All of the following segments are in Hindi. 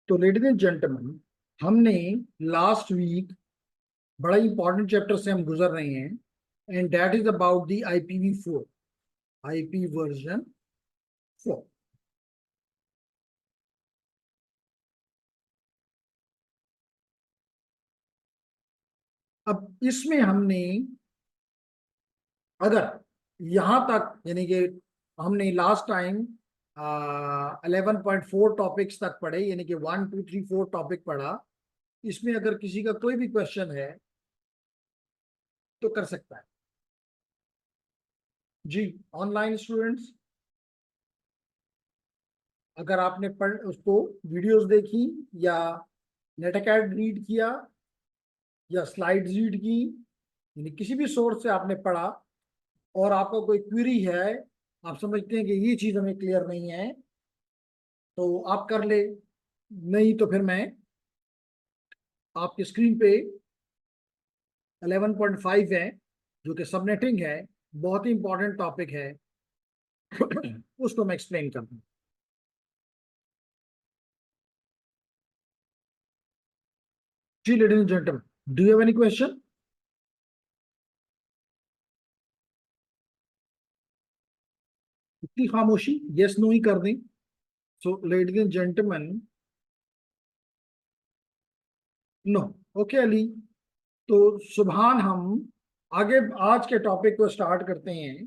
तो लेडीज एंड जेंटलमैन, हमने लास्ट वीक बड़ा इंपॉर्टेंट चैप्टर से हम गुजर रहे हैं, and that is about the IPv4, IP version 4। अब इसमें हमने, अगर यहां तक, यानी कि हमने लास्ट टाइम 11.4 टॉपिक्स तक पढ़े, यानी कि 1 2 3 4 टॉपिक पढ़ा। इसमें अगर किसी का कोई भी क्वेश्चन है तो कर सकता है जी। ऑनलाइन स्टूडेंट्स, अगर आपने पढ़ उसको वीडियोस देखी, या नेट अकेड रीड किया, या स्लाइड्स रीड की, यानी किसी भी सोर्स से आपने पढ़ा, और आपका कोई क्वेरी है, आप समझते हैं कि ये चीज हमें क्लियर नहीं है, तो आप कर ले। नहीं तो फिर मैं आपकी स्क्रीन पे 11.5 है, जो कि सबनेटिंग है, बहुत ही इंपॉर्टेंट टॉपिक है, उसको मैं एक्सप्लेन कर दूं। जी ladies and gentleman, do you have any question? इतनी खामोशी, यस नो ही कर दें। So ladies and gentleman, no. Okay Ali, तो सुबहान, हम आगे आज के टॉपिक को स्टार्ट करते हैं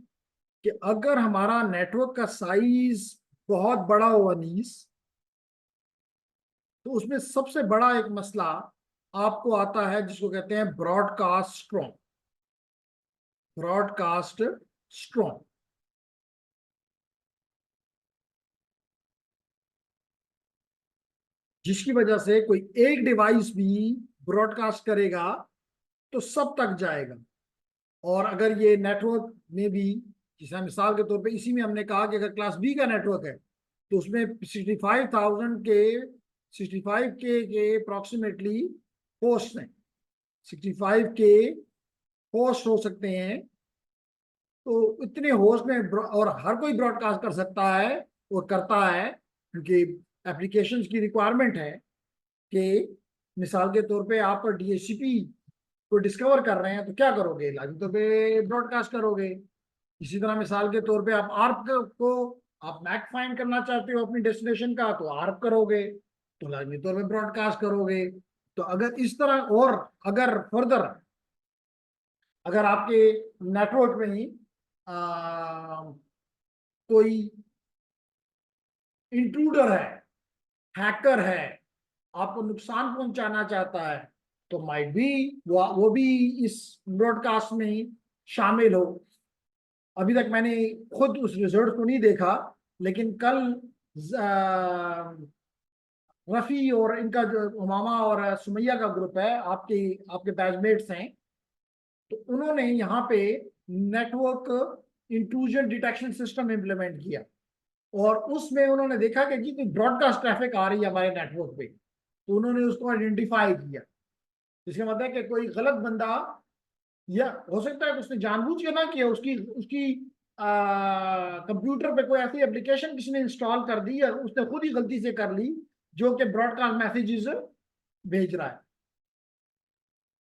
कि अगर हमारा नेटवर्क का साइज बहुत बड़ा हो अनीस, तो उसमें सबसे बड़ा एक मसला आपको आता है, जिसको कहते हैं ब्रॉडकास्ट स्ट्रॉन्ग। ब्रॉडकास्ट स्ट्रॉन्ग, जिसकी वजह से कोई एक डिवाइस भी ब्रॉडकास्ट करेगा तो सब तक जाएगा। और अगर ये नेटवर्क में भी, जैसे मिसाल के तौर पे इसी में हमने कहा कि अगर क्लास बी का नेटवर्क है, तो उसमें 65 के अप्रोक्सीमेटली होस्ट हैं। 65 के होस्ट हो सकते हैं। तो इतने होस्ट में और हर कोई ब्रॉडकास्ट कर सकता है और करता है, क्योंकि एप्लीकेशंस की रिक्वायरमेंट है कि मिसाल के तौर पे आप DHCP को डिस्कवर कर रहे हैं, तो क्या करोगे? लाजमी तौर पे ब्रॉडकास्ट करोगे। इसी तरह मिसाल के तौर पे आप आर्प को, आप मैक फाइंड करना चाहते हो अपनी डेस्टिनेशन का, तो आर्प करोगे, तो लाजमी तौर पे ब्रॉडकास्ट करोगे। तो अगर इस तरह, और अगर फर्दर, अगर आपके नेटवर्क में ही कोई इंट्रूडर है, हैकर है, आपको नुकसान पहुंचाना चाहता है, तो माइट बी वो भी इस ब्रॉडकास्ट में ही शामिल हो। अभी तक मैंने खुद उस रिजल्ट को नहीं देखा, लेकिन कल रफी और इनका जो उमामा और सुमैया का ग्रुप है, आपके आपके बैचमेट्स हैं, तो उन्होंने यहाँ पे network intrusion detection system implement किया, और उसमें उन्होंने देखा कि जी कोई ब्रॉडकास्ट ट्रैफिक आ रही है हमारे नेटवर्क पे, तो उन्होंने उसको आइडेंटिफाई किया। इसका मतलब है कि कोई गलत बंदा, या हो सकता है कि उसने जानबूझ के ना किया, उसकी उसकी कंप्यूटर पे कोई ऐसी एप्लीकेशन किसी ने इंस्टॉल कर दी, या उसने खुद ही गलती से कर ली, जो कि ब्रॉडकास्ट मैसेजेस भेज रहा है।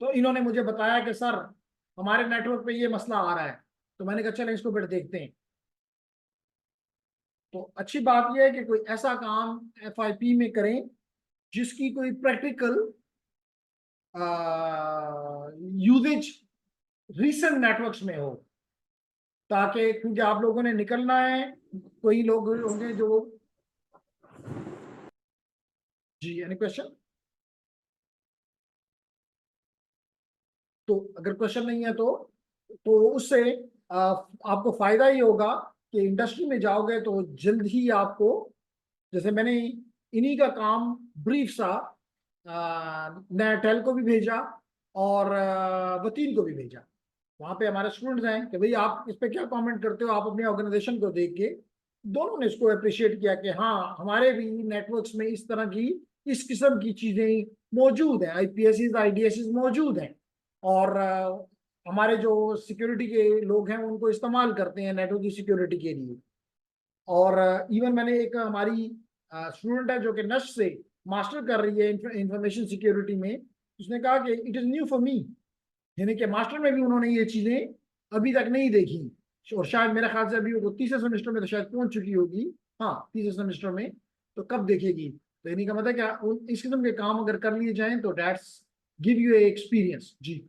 तो इन्होंने मुझे बताया कि सर, हमारे नेटवर्क पे ये मसला आ रहा है। तो मैंने कहा चलें इसको फिर देखते हैं। तो अच्छी बात यह है कि कोई ऐसा काम FIP में करें जिसकी कोई प्रैक्टिकल यूजेज रिसेंट नेटवर्क्स में हो, ताकि, क्योंकि आप लोगों ने निकलना है, कोई लोग होंगे जो, जी एनी क्वेश्चन? तो अगर क्वेश्चन नहीं है तो उससे आपको फायदा ही होगा कि इंडस्ट्री में जाओगे तो जल्द ही आपको, जैसे मैंने इन्हीं का काम ब्रीफ सा नेटेल को भी भेजा, और वतीन को भी भेजा। वहां पे हमारे स्टूडेंट्स हैं कि भाई आप इस पे क्या कमेंट करते हो, आप अपनी ऑर्गेनाइजेशन को देख के। दोनों ने इसको अप्रिशिएट किया कि हाँ, हमारे भी नेटवर्क्स में इस तरह की, इस किस्म की चीजें मौजूद हैं, IPSs IDSs मौजूद हैं, और हमारे जो सिक्योरिटी के लोग हैं उनको इस्तेमाल करते हैं नेटवर्क की सिक्योरिटी के लिए। और इवन मैंने एक हमारी स्टूडेंट है जो कि नश से मास्टर कर रही है इंफॉर्मेशन सिक्योरिटी में, उसने कहा कि it is new for me, यानी कि मास्टर में भी उन्होंने ये चीजें अभी तक नहीं देखी, और शायद मेरे ख्याल से अभी वो तीसरे सेमेस्टर में तो शायद पहुंच चुकी होगी, हाँ तीसरे सेमेस्टर में, तो कब देखेगी। तो यानी का मतलब क्या, इस किस्म के काम अगर कर लिए जाएं तो that's give you a experience. जी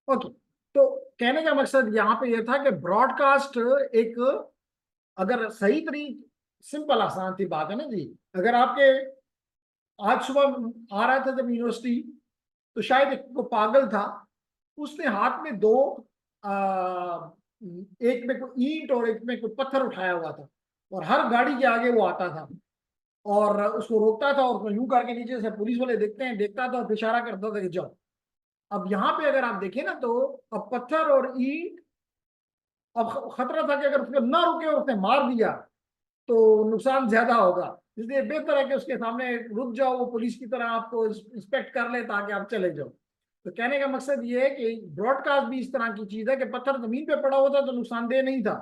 ओके, तो कहने का मकसद यहाँ पे यह था कि ब्रॉडकास्ट एक, अगर सही तरीके, सिंपल आसान सी बात है ना जी, अगर आपके आज सुबह आ रहा था जब यूनिवर्सिटी, तो शायद एक को पागल था, उसने हाथ में दो आ, एक में कोई ईंट और एक में कोई पत्थर उठाया हुआ था, और हर गाड़ी के आगे वो आता था और उसको रोकता था, और उसको यूं करके नीचे से पुलिस वाले देखते हैं, देखता था और इशारा करता था कि जाओ। अब यहाँ पे अगर आप देखें ना, तो अब पत्थर और ईंट, अब खतरा था कि अगर उसको ना रुके और उसने मार दिया तो नुकसान ज्यादा होगा, इसलिए बेहतर है कि उसके सामने रुक जाओ, वो पुलिस की तरह आपको इंस्पेक्ट कर ले ताकि आप चले जाओ। तो कहने का मकसद ये है कि ब्रॉडकास्ट भी इस तरह की चीज है कि पत्थर जमीन पे पड़ा होता तो नुकसानदेह नहीं था,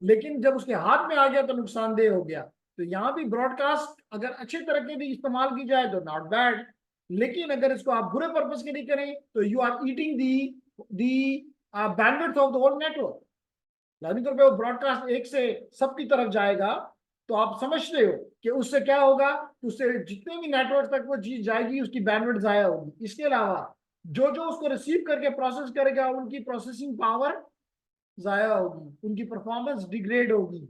लेकिन जब उसके हाथ में आ गया तो नुकसानदेह हो गया। तो यहाँ भी ब्रॉडकास्ट अगर अच्छे तरीके से इस्तेमाल की जाए तो नॉट बैड, लेकिन अगर इसको आप बुरे पर्पज के लिए करें तो you are eating the bandwidth of the whole network. लाजमी तौर पे वो ब्रॉडकास्ट एक से सबकी तरफ जाएगा, तो आप समझते हो कि उससे क्या होगा, उससे जितने भी नेटवर्क तक वो चीज जाएगी उसकी बैंडविड्थ जाया होगी। इसके अलावा जो जो उसको रिसीव करके प्रोसेस करेगा उनकी प्रोसेसिंग पावर जाया होगी, उनकी परफॉर्मेंस डिग्रेड होगी,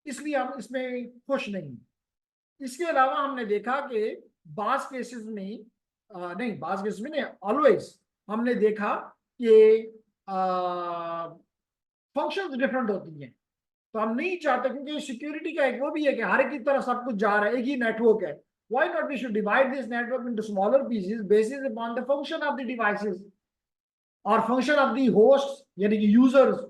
इसलिए हम इसमें खुश नहीं। इसके अलावा हमने देखा कि बास केसेस में, नहीं बास केसेस में नहीं, ऑलवेज हमने देखा कि फंक्शंस डिफरेंट होती हैं। तो हम नहीं चाहते, क्योंकि सिक्योरिटी का एक वो भी है कि हर एक की तरफ सब कुछ जा रहा है, एक ही नेटवर्क है। Why not we should divide this network into smaller pieces basis upon the function of the devices और फंक्शन ऑफ द होस्ट, यानी कि यूजर्स।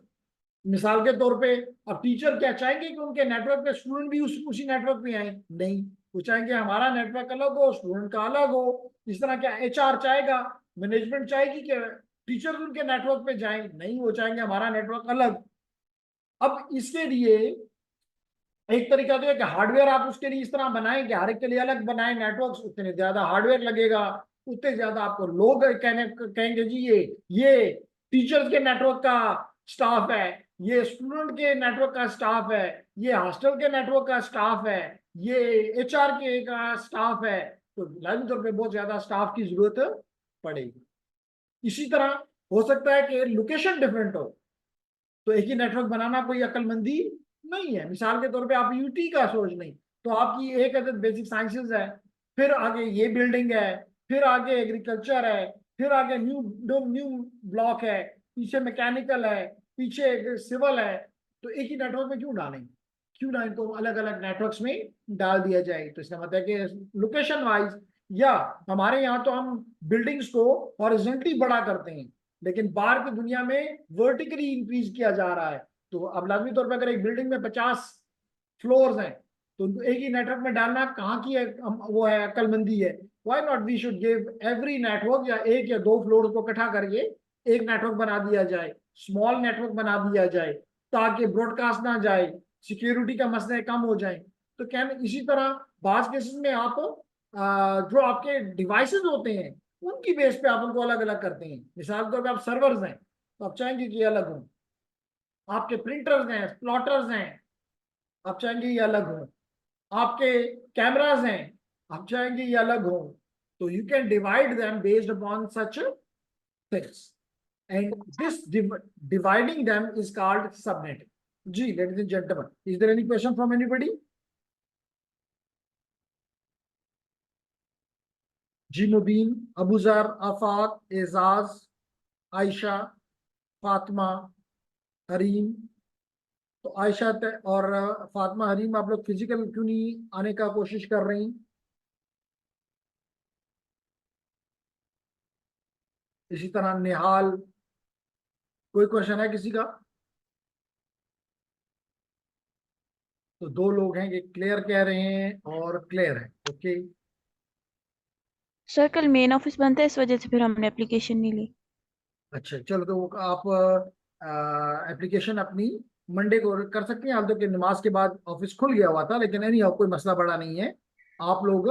मिसाल के तौर पे अब टीचर क्या चाहेंगे कि उनके नेटवर्क पे स्टूडेंट भी उसी नेटवर्क पे आए? नहीं, वो चाहेंगे हमारा नेटवर्क अलग हो, स्टूडेंट का अलग हो। इस तरह क्या एचआर चाहेगा, मैनेजमेंट चाहेगी कि टीचर उनके नेटवर्क पे जाएं? नहीं, वो चाहेंगे हमारा नेटवर्क अलग। अब इसके लिए एक तरीका तो है कि हार्डवेयर आप उसके लिए इस तरह बनाएं कि हर एक के लिए अलग बनाएं नेटवर्क, उतने ज्यादा हार्डवेयर लगेगा, उतने ज्यादा आपको लोग कहेंगे जी ये टीचर्स के नेटवर्क का स्टाफ है, ये स्टूडेंट के नेटवर्क का स्टाफ है, ये हॉस्टल के नेटवर्क का स्टाफ है, ये एचआर के का स्टाफ है। तो लाजमी तौर पर बहुत ज्यादा स्टाफ की जरूरत पड़ेगी। इसी तरह हो सकता है कि लोकेशन डिफरेंट हो, तो एक ही नेटवर्क बनाना कोई अक्लमंदी नहीं है। मिसाल के तौर पे आप यूटी का सोच लें, तो आपकी एक अदद बेसिक साइंसेज है, फिर आगे ये बिल्डिंग है, फिर आगे एग्रीकल्चर है, फिर आगे न्यू न्यू ब्लॉक है, पीछे मैकेनिकल है, पीछे सिविल है। तो एक ही नेटवर्क में क्यों डालें, क्यों ना इनको अलग अलग नेटवर्क्स में डाल दिया जाए। तो इसका मतलब है कि लोकेशन वाइज, या हमारे यहाँ तो हम बिल्डिंग्स को हॉरिजॉन्टली बड़ा करते हैं, लेकिन बाहर की दुनिया में वर्टिकली इंक्रीज किया जा रहा है। तो अब लाजमी तौर पर अगर एक बिल्डिंग में 50 फ्लोर्स हैं, तो उनको एक ही नेटवर्क में डालना कहाँ की है, वो है अक्लमंदी है। Why not we should give every network, या एक या दो फ्लोर को इकट्ठा करके एक नेटवर्क बना दिया जाए, स्मॉल नेटवर्क बना दिया जाए, ताकि ब्रॉडकास्ट ना जाए, सिक्योरिटी का मसले कम हो जाए। तो क्या इसी तरह बाज केसेस में आप जो आपके डिवाइसेस होते हैं उनकी बेस पे आप उनको अलग अलग करते हैं। मिसाल के तौर पर आप सर्वर्स हैं तो आप चाहेंगे कि ये अलग हो, आपके प्रिंटर्स हैं, प्लॉटर्स हैं, आप चाहेंगे ये अलग हो, आपके कैमराज हैं, आप चाहेंगे ये अलग हो। तो you can divide them based upon such things, and this dividing them is called subnetting. जी ladies and gentlemen, is there any question from anybody? जी मुबीन, अबूजर, आफाक, एजाज, आयशा, फातिमा, हरीम। तो आयशा और फातिमा, हरीम, आप लोग फिजिकल क्यों नहीं आने का कोशिश कर रही? इसी तरह निहाल, कोई क्वेश्चन है किसी का? तो दो लोग हैं कि क्लियर कह रहे हैं और क्लियर है, ओके। सर कल मेन ऑफिस बंद था, इस वजह से फिर हमने एप्लीकेशन नहीं ली। अच्छा चलो, तो आप एप्लीकेशन अपनी मंडे को कर सकते हैं। हाल तो कि नमाज के बाद ऑफिस खुल गया हुआ था, लेकिन एनी कोई मसला बड़ा नहीं है। आप लोग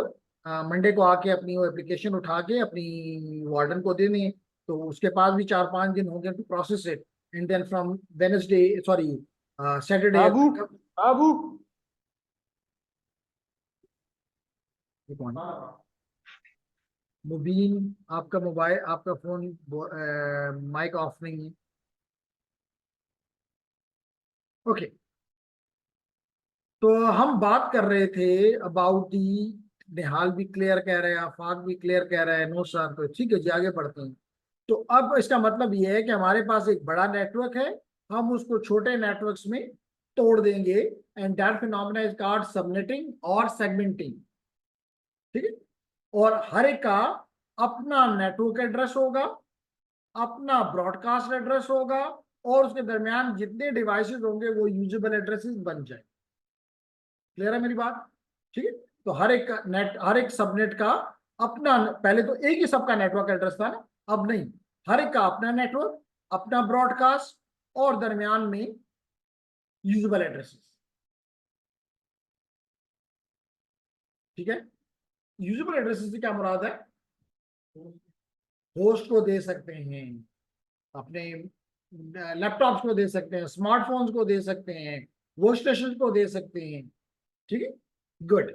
मंडे को आके अपनी वो एप्लीकेशन उठा के अपनी वार्डन को दे दें, तो उसके पास भी 4-5 दिन होंगे to process it, and then from Wednesday, sorry Saturday. बाबू, बाबू, मुबीन, आपका मोबाइल, आपका फोन माइक ऑफ नहीं है। ओके, तो हम बात कर रहे थे अबाउट दी, निहाल भी क्लियर कह रहे हैं, आफाक भी क्लियर कह रहे हैं, नो सर, तो ठीक है जी, आगे बढ़ते हैं। तो अब इसका मतलब ये है कि हमारे पास एक बड़ा नेटवर्क है, हम उसको छोटे नेटवर्क्स में तोड़ देंगे, and that phenomena is called subnetting और सेगमेंटिंग। ठीक है, और हर एक का अपना नेटवर्क एड्रेस होगा, अपना ब्रॉडकास्ट एड्रेस होगा, और उसके दरमियान जितने डिवाइसेस होंगे वो यूजेबल एड्रेसेस बन जाए। क्लियर है मेरी बात? ठीक है, तो हर एक सबनेट का अपना, पहले तो एक ही सबका नेटवर्क एड्रेस था ना, अब नहीं, हर एक का अपना नेटवर्क, अपना ब्रॉडकास्ट, और दरमियान में यूजेबल एड्रेसेस। ठीक है, यूजेबल एड्रेसेस से क्या मुराद है? होस्ट को दे सकते हैं, अपने लैपटॉप्स को दे सकते हैं, स्मार्टफोन्स को दे सकते हैं, वर्क स्टेशन को दे सकते हैं। ठीक है, गुड।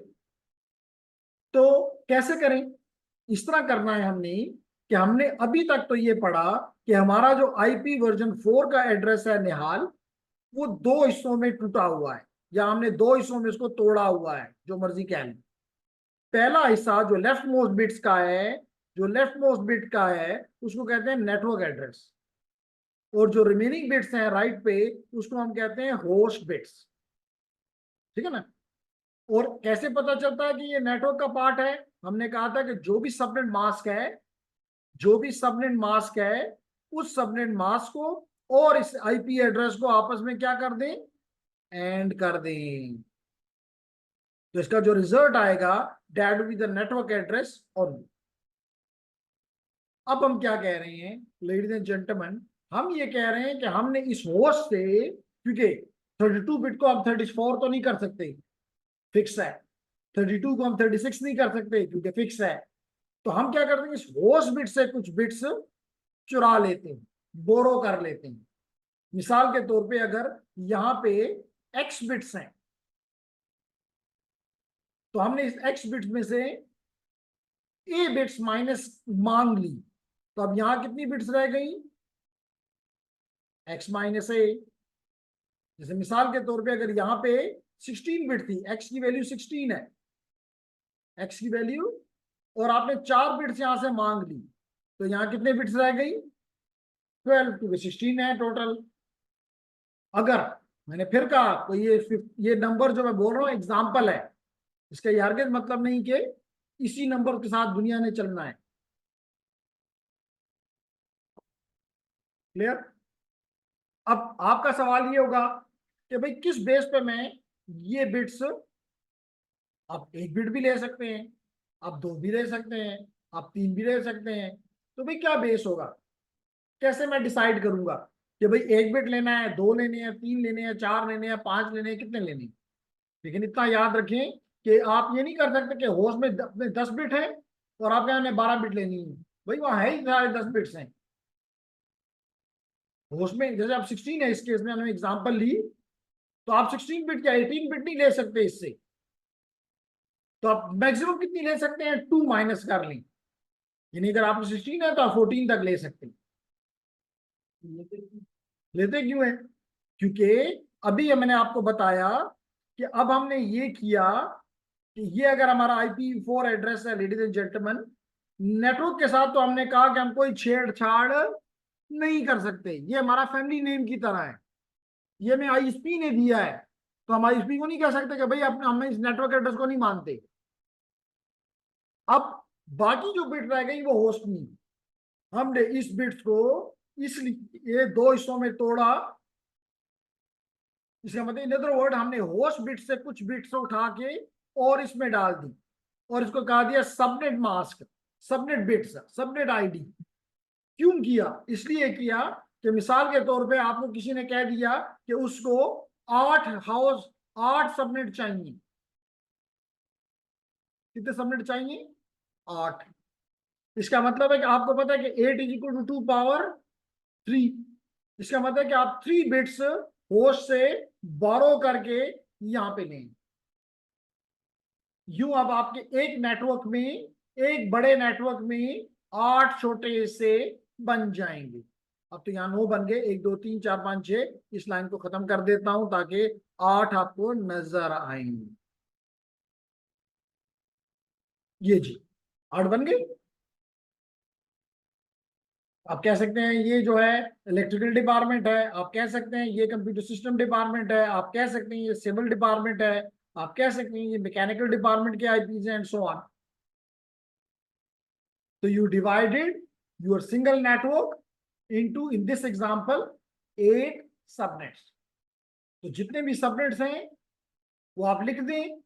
तो कैसे करें? इस तरह करना है हमने, कि हमने अभी तक तो ये पढ़ा कि हमारा जो IP वर्जन 4 का एड्रेस है निहाल, वो दो हिस्सों में टूटा हुआ है, या हमने दो हिस्सों में इसको तोड़ा हुआ है, जो मर्जी कह लें। पहला हिस्सा जो लेफ्ट मोस्ट बिट्स का है, जो लेफ्ट मोस्ट बिट का है, उसको कहते हैं नेटवर्क एड्रेस, और जो रिमेनिंग बिट्स हैं राइट पे, उसको हम कहते हैं होस्ट बिट्स। ठीक है ना? और कैसे पता चलता है कि ये नेटवर्क का पार्ट है? हमने कहा था कि जो भी सबनेट मास्क है, जो भी सबनेट मास्क है, उस सबनेट मास्क को और इस IP एड्रेस को आपस में क्या कर दें? एंड कर दें। तो इसका जो रिजल्ट आएगा, that will be the network address only. अब हम क्या कह रहे हैं लेडीज एंड जेंटलमैन? हम ये कह रहे हैं कि हमने इस होस्ट से, क्योंकि 32 बिट को हम 34 तो नहीं कर सकते, फिक्स है, 32 को हम 36 नहीं कर सकते क्योंकि फिक्स है, तो हम क्या करते हैं, इस होस्ट बिट से कुछ बिट्स चुरा लेते हैं, बोरो कर लेते हैं। मिसाल के तौर पे अगर यहाँ पे X बिट्स हैं, तो हमने इस X बिट्स में से A बिट्स माइनस मांग ली, तो अब यहां कितनी बिट्स रह गई? X minus A। जैसे मिसाल के तौर पे अगर यहाँ पे 16 बिट थी, X की वैल्यू 16 है, X की वैल्यू, और आपने 4 बिट्स यहां से मांग ली, तो यहाँ कितने बिट्स रह गई? 12, क्योंकि 16 है टोटल। अगर मैंने फिर कहा, तो ये नंबर जो मैं बोल रहा हूँ एग्जाम्पल है, इसका ये हरगिज मतलब नहीं कि इसी नंबर के साथ दुनिया ने चलना है। क्लियर? अब आपका सवाल ये होगा कि भाई किस बेस पे मैं ये बिट्स, आप एक बिट भी ले सकते हैं, आप दो भी ले सकते हैं, आप तीन भी ले सकते हैं, तो भाई क्या बेस होगा? कैसे मैं डिसाइड करूंगा कि भाई एक बिट लेना है, दो लेने हैं, तीन लेने हैं, चार लेने हैं, पांच लेने हैं, कितने लेने हैं? लेकिन इतना याद रखें कि आप ये नहीं कर सकते कि होस्ट में 10 बिट है और आपके यहाँ 12 बिट लेनी है। भाई वहां है ही सारे 10 बिट्स हैं होस्ट में। जैसे आप 16 है, इस केस में हमने एग्जांपल ली, तो आप 16 बिट या 18 बिट नहीं ले सकते इससे, तो आप मैक्सिमम कितनी ले सकते हैं? 2 माइनस कर लें, यानी अगर आप 16 है तो आप 14 तक ले सकते हैं। लेते क्यों है? क्योंकि अभी मैंने आपको बताया कि अब हमने ये किया कि ये अगर हमारा IP4 एड्रेस है लेडीज एंड जेंटलमैन, नेटवर्क के साथ तो हमने कहा कि हम कोई छेड़छाड़ नहीं कर सकते, ये हमारा फैमिली नेम की तरह है, ये हमें ISP ने दिया है, तो हम ISP को नहीं कह सकते कि भाई अपने हमें इस नेटवर्क एड्रेस को नहीं मानते। अब बाकी जो बिट रह गई वो होस्ट नहीं, हमने इस बिट्स को इसलिए ये दो हिस्सों में तोड़ा। इसका मतलब इन अदर वर्ड, हमने होस्ट बिट से कुछ बिट्स उठा के और इसमें डाल दी, और इसको कहा दिया subnet mask, subnet bits, subnet ID। क्यों किया? इसलिए किया कि मिसाल के तौर पे आपको किसी ने कह दिया कि उसको 8 सबनेट चाहिए। कितने सबनेट चाहिए? 8। इसका मतलब है कि आपको पता है कि 8 = 2 पावर 3। इसका मतलब है कि आप 3 बिट्स होस्ट से बोरो करके यहां पे लें। यूं अब आपके एक नेटवर्क में, एक बड़े नेटवर्क में 8 छोटे से बन जाएंगे। अब तो यहाँ 9 बन गए, 1 2 3 4 5 6। इस लाइन को खत्म कर देता हूं ताकि 8 आपको नजर आएंगे। ये जी 8 बन गए। आप कह सकते हैं ये जो है इलेक्ट्रिकल डिपार्टमेंट है, आप कह सकते हैं ये कंप्यूटर सिस्टम डिपार्टमेंट है, आप कह सकते हैं ये सिविल डिपार्टमेंट है, आप कह सकते हैं ये मैकेनिकल डिपार्टमेंट के आईपीज एंड सो ऑन। तो you divided your single network into, in this example, 8 subnets. तो जितने भी सबनेट्स हैं वो आप लिख दें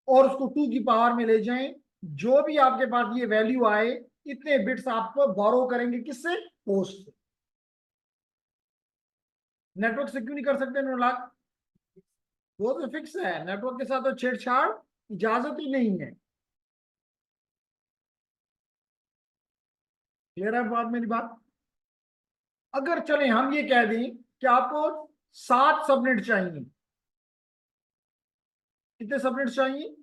और उसको 2 की पावर में ले जाएं। जो भी आपके पास ये वैल्यू आए, इतने बिट्स आपको बोरो करेंगे। किससे? होस्ट से। नेटवर्क से क्यों नहीं कर सकते 9 लाख? वो तो फिक्स है, नेटवर्क के साथ तो छेड़छाड़ इजाजत ही नहीं है। क्लियर है बात, मेरी बात? अगर चले हम ये कह दें कि आपको 7 सबनेट चाहिए। कितने सबनेट चाहिए?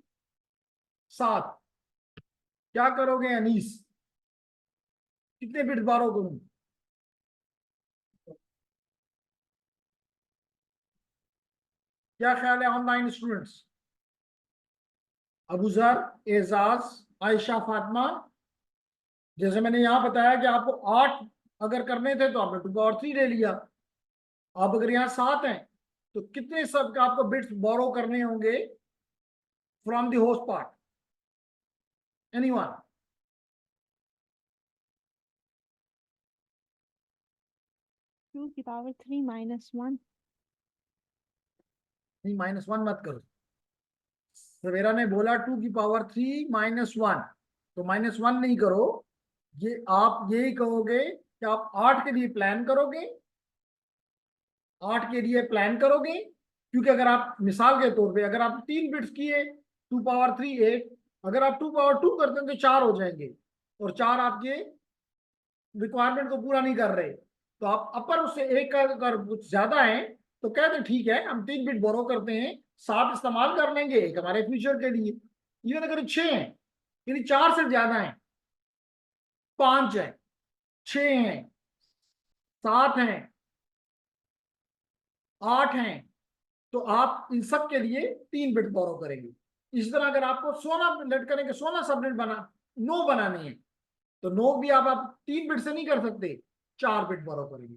7। क्या करोगे अनीस? कितने बिट बारो करूं? क्या ख्याल है ऑनलाइन स्टूडेंट्स? अबूजर, एजाज, आयशा, फातिमा। जैसे मैंने यहां बताया कि आपको 8 अगर करने थे तो आपने 2 पावर 3 ले लिया। अब अगर यहाँ 7 हैं तो कितने सब आपको बिट्स बोरो करने होंगे from the host part? Anyone? 2 की पावर 3 -1। नहीं, -1 मत करो। सवेरा ने बोला 2 की पावर 3 -1, तो -1 नहीं करो। ये आप यही कहोगे कि आप 8 के लिए प्लान करोगे। 8 के लिए प्लान करोगे, क्योंकि अगर आप मिसाल के तौर पे अगर आप 3 बिट्स किए 2 पावर 3 8, अगर आप 2 पावर 2 करते हैं तो 4 हो जाएंगे, और 4 आपके रिक्वायरमेंट को पूरा नहीं कर रहे। तो आप अपर उससे एक का अगर कुछ ज्यादा है तो कहते ठीक है हम 3 बिट बोरो करते हैं, 7 इस्तेमाल कर लेंगे एक हमारे फ्यूचर के लिए। इवन अगर 6 हैं, यदि 4 से ज्यादा है, 5 है, 6 हैं, 7 हैं, 8 हैं, तो आप इन सब के लिए 3 बिट बोरो करेंगे। इसी तरह अगर आपको 16 लेट करेंगे, 16 सबनेट बना 9 बनानी है, तो 9 भी आप 3 बिट से नहीं कर सकते, 4 बिट बोरो करेंगे।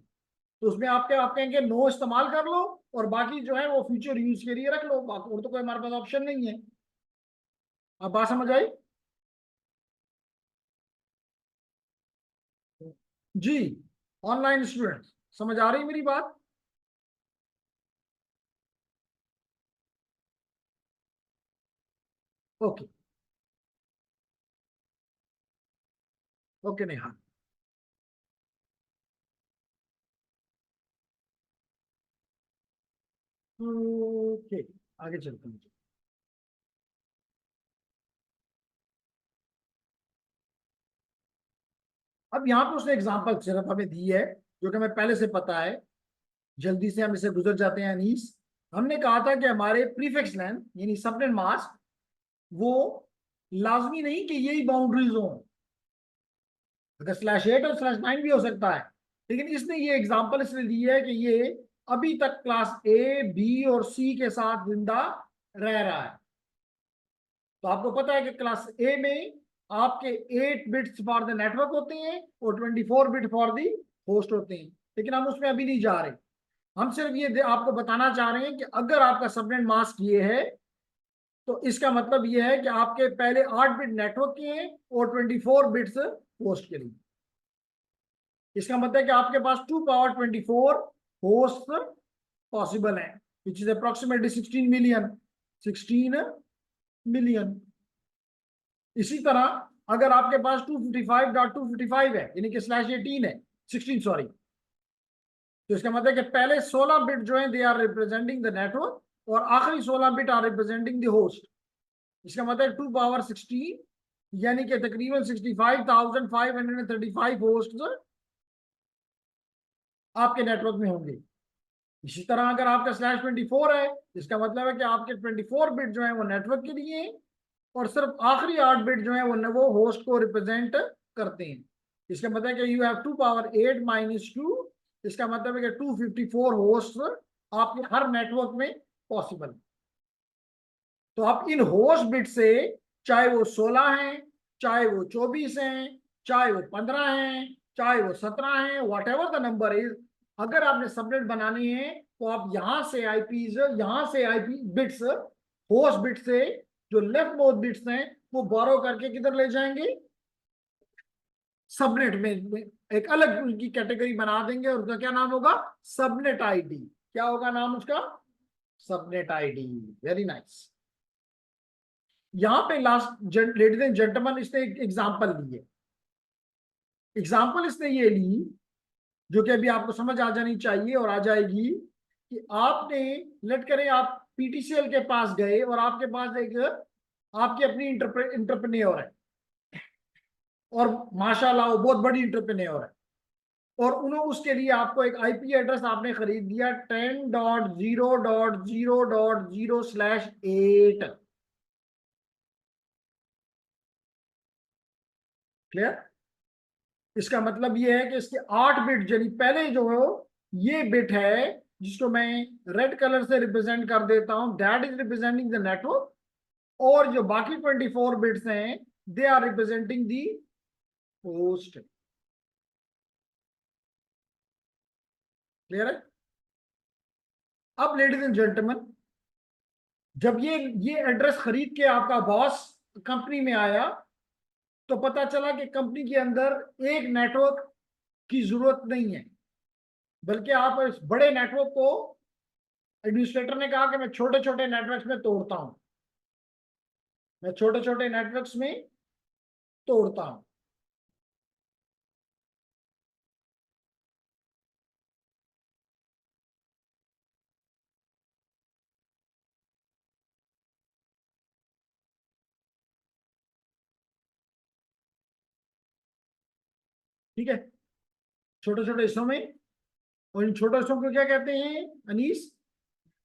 तो उसमें आप कहेंगे 9 इस्तेमाल कर लो और बाकी जो है वो फ्यूचर यूज के लिए रख लो, बाकी और तो कोई हमारे पास ऑप्शन नहीं है। अब बात समझ आई? जी, ऑनलाइन स्टूडेंट्स समझ आ रही है मेरी बात? ओके। ओके, नहीं, हाँ। ओके, आगे चलते हैं। अब यहाँ पे उसने एग्जांपल सिर्फ हमें दी है जो कि हमें पहले से पता है। जल्दी से हम इसे गुजर जाते हैं अनीस। हमने कहा था कि हमारे प्रीफिक्स लेंथ यानी सबनेट मास्क वो लाजमी नहीं कि यही बाउंड्रीज हो। अगर /8 और /9 भी हो सकता है, लेकिन इसने ये एग्जांपल इसलिए दी है कि ये अभी तक क्लास ए बी और सी के साथ जिंदा रह रहा है। तो आपको पता है कि क्लास ए में आपके 8 बिट्स फॉर द नेटवर्क होते हैं और 24 बिट फॉर द होस्ट होते हैं, लेकिन हम उसमें अभी नहीं जा रहे। हम सिर्फ ये आपको बताना चाह रहे हैं कि अगर आपका सबनेट मास्क ये है तो इसका मतलब ये है कि आपके पहले 8 बिट नेटवर्क के हैं और 24 बिट्स होस्ट के लिए। इसका मतलब है कि आपके पास 2 पावर 24 होस्ट पॉसिबल है, which is approximately 16 million. 16 million. इसी तरह अगर आपके पास 255.255 है यानी कि /18 है, 16 सॉरी, तो इसका मतलब है कि पहले 16 बिट जो है they are representing the network और आखिरी 16 bit are representing the host. इसका मतलब 2 पावर 16 यानी कि तकरीबन 65,535 होस्ट आपके नेटवर्क में होंगे। इसी तरह अगर आपका /24 है, इसका मतलब है कि आपके 24 बिट जो है वो नेटवर्क के लिए हैं और सिर्फ आखिरी 8 बिट जो है वो होस्ट को रिप्रेजेंट करते हैं। इसका मतलब है कि यू हैव 2 पावर 8 माइनस 2, इसका मतलब है कि 254 होस्ट आपके हर नेटवर्क में पॉसिबल है। तो आप इन होस्ट बिट से, चाहे वो 16 हैं, चाहे वो 24 हैं, चाहे वो 15 हैं, चाहे वो 17 हैं, what ever the number is, अगर आपने सबनेट बनानी है तो आप यहां से आईपी बिट्स, होस्ट बिट से जो लेफ्ट मोस्ट बिट्स हैं वो बोरो करके किधर ले जाएंगे, सबनेट में एक अलग उनकी कैटेगरी बना देंगे और उसका क्या नाम होगा, सबनेट आईडी। क्या होगा नाम उसका, सबनेट आईडी। Very nice. यहां पे लास्ट लेडीज एंड जेंटलमैन इसने एक एग्जांपल ली है। एग्जांपल इसने ये ली जो कि अभी आपको समझ आ जानी चाहिए और आ जाएगी कि आपने लेट करें आप पीटीसीएल के पास गए और आपके पास एक आपकी अपनी इंटरप्रेन्योर है और माशाल्लाह वो बहुत बड़ी इंटरप्रेन्योर है और उन्होंने उसके लिए आपको एक आईपी एड्रेस आपने खरीद दिया 10.0.0.0/8। क्लियर। इसका मतलब ये है कि इसके 8 बिट, यानी पहले जो है ये बिट है जिसको मैं रेड कलर से रिप्रेजेंट कर देता हूं, that is representing the network, और जो बाकी 24 बिट्स हैं they are representing the host. Clear है। अब लेडीज एंड जेंटलमैन, जब ये एड्रेस खरीद के आपका बॉस कंपनी में आया तो पता चला कि कंपनी के अंदर एक नेटवर्क की जरूरत नहीं है, बल्कि आप इस बड़े नेटवर्क को, एडमिनिस्ट्रेटर ने कहा कि मैं छोटे छोटे नेटवर्क्स में तोड़ता हूं, मैं छोटे छोटे नेटवर्क्स में तोड़ता हूं। ठीक है, छोटे छोटे हिस्सों में। और इन छोटे हिस्सों को क्या कहते हैं अनीस,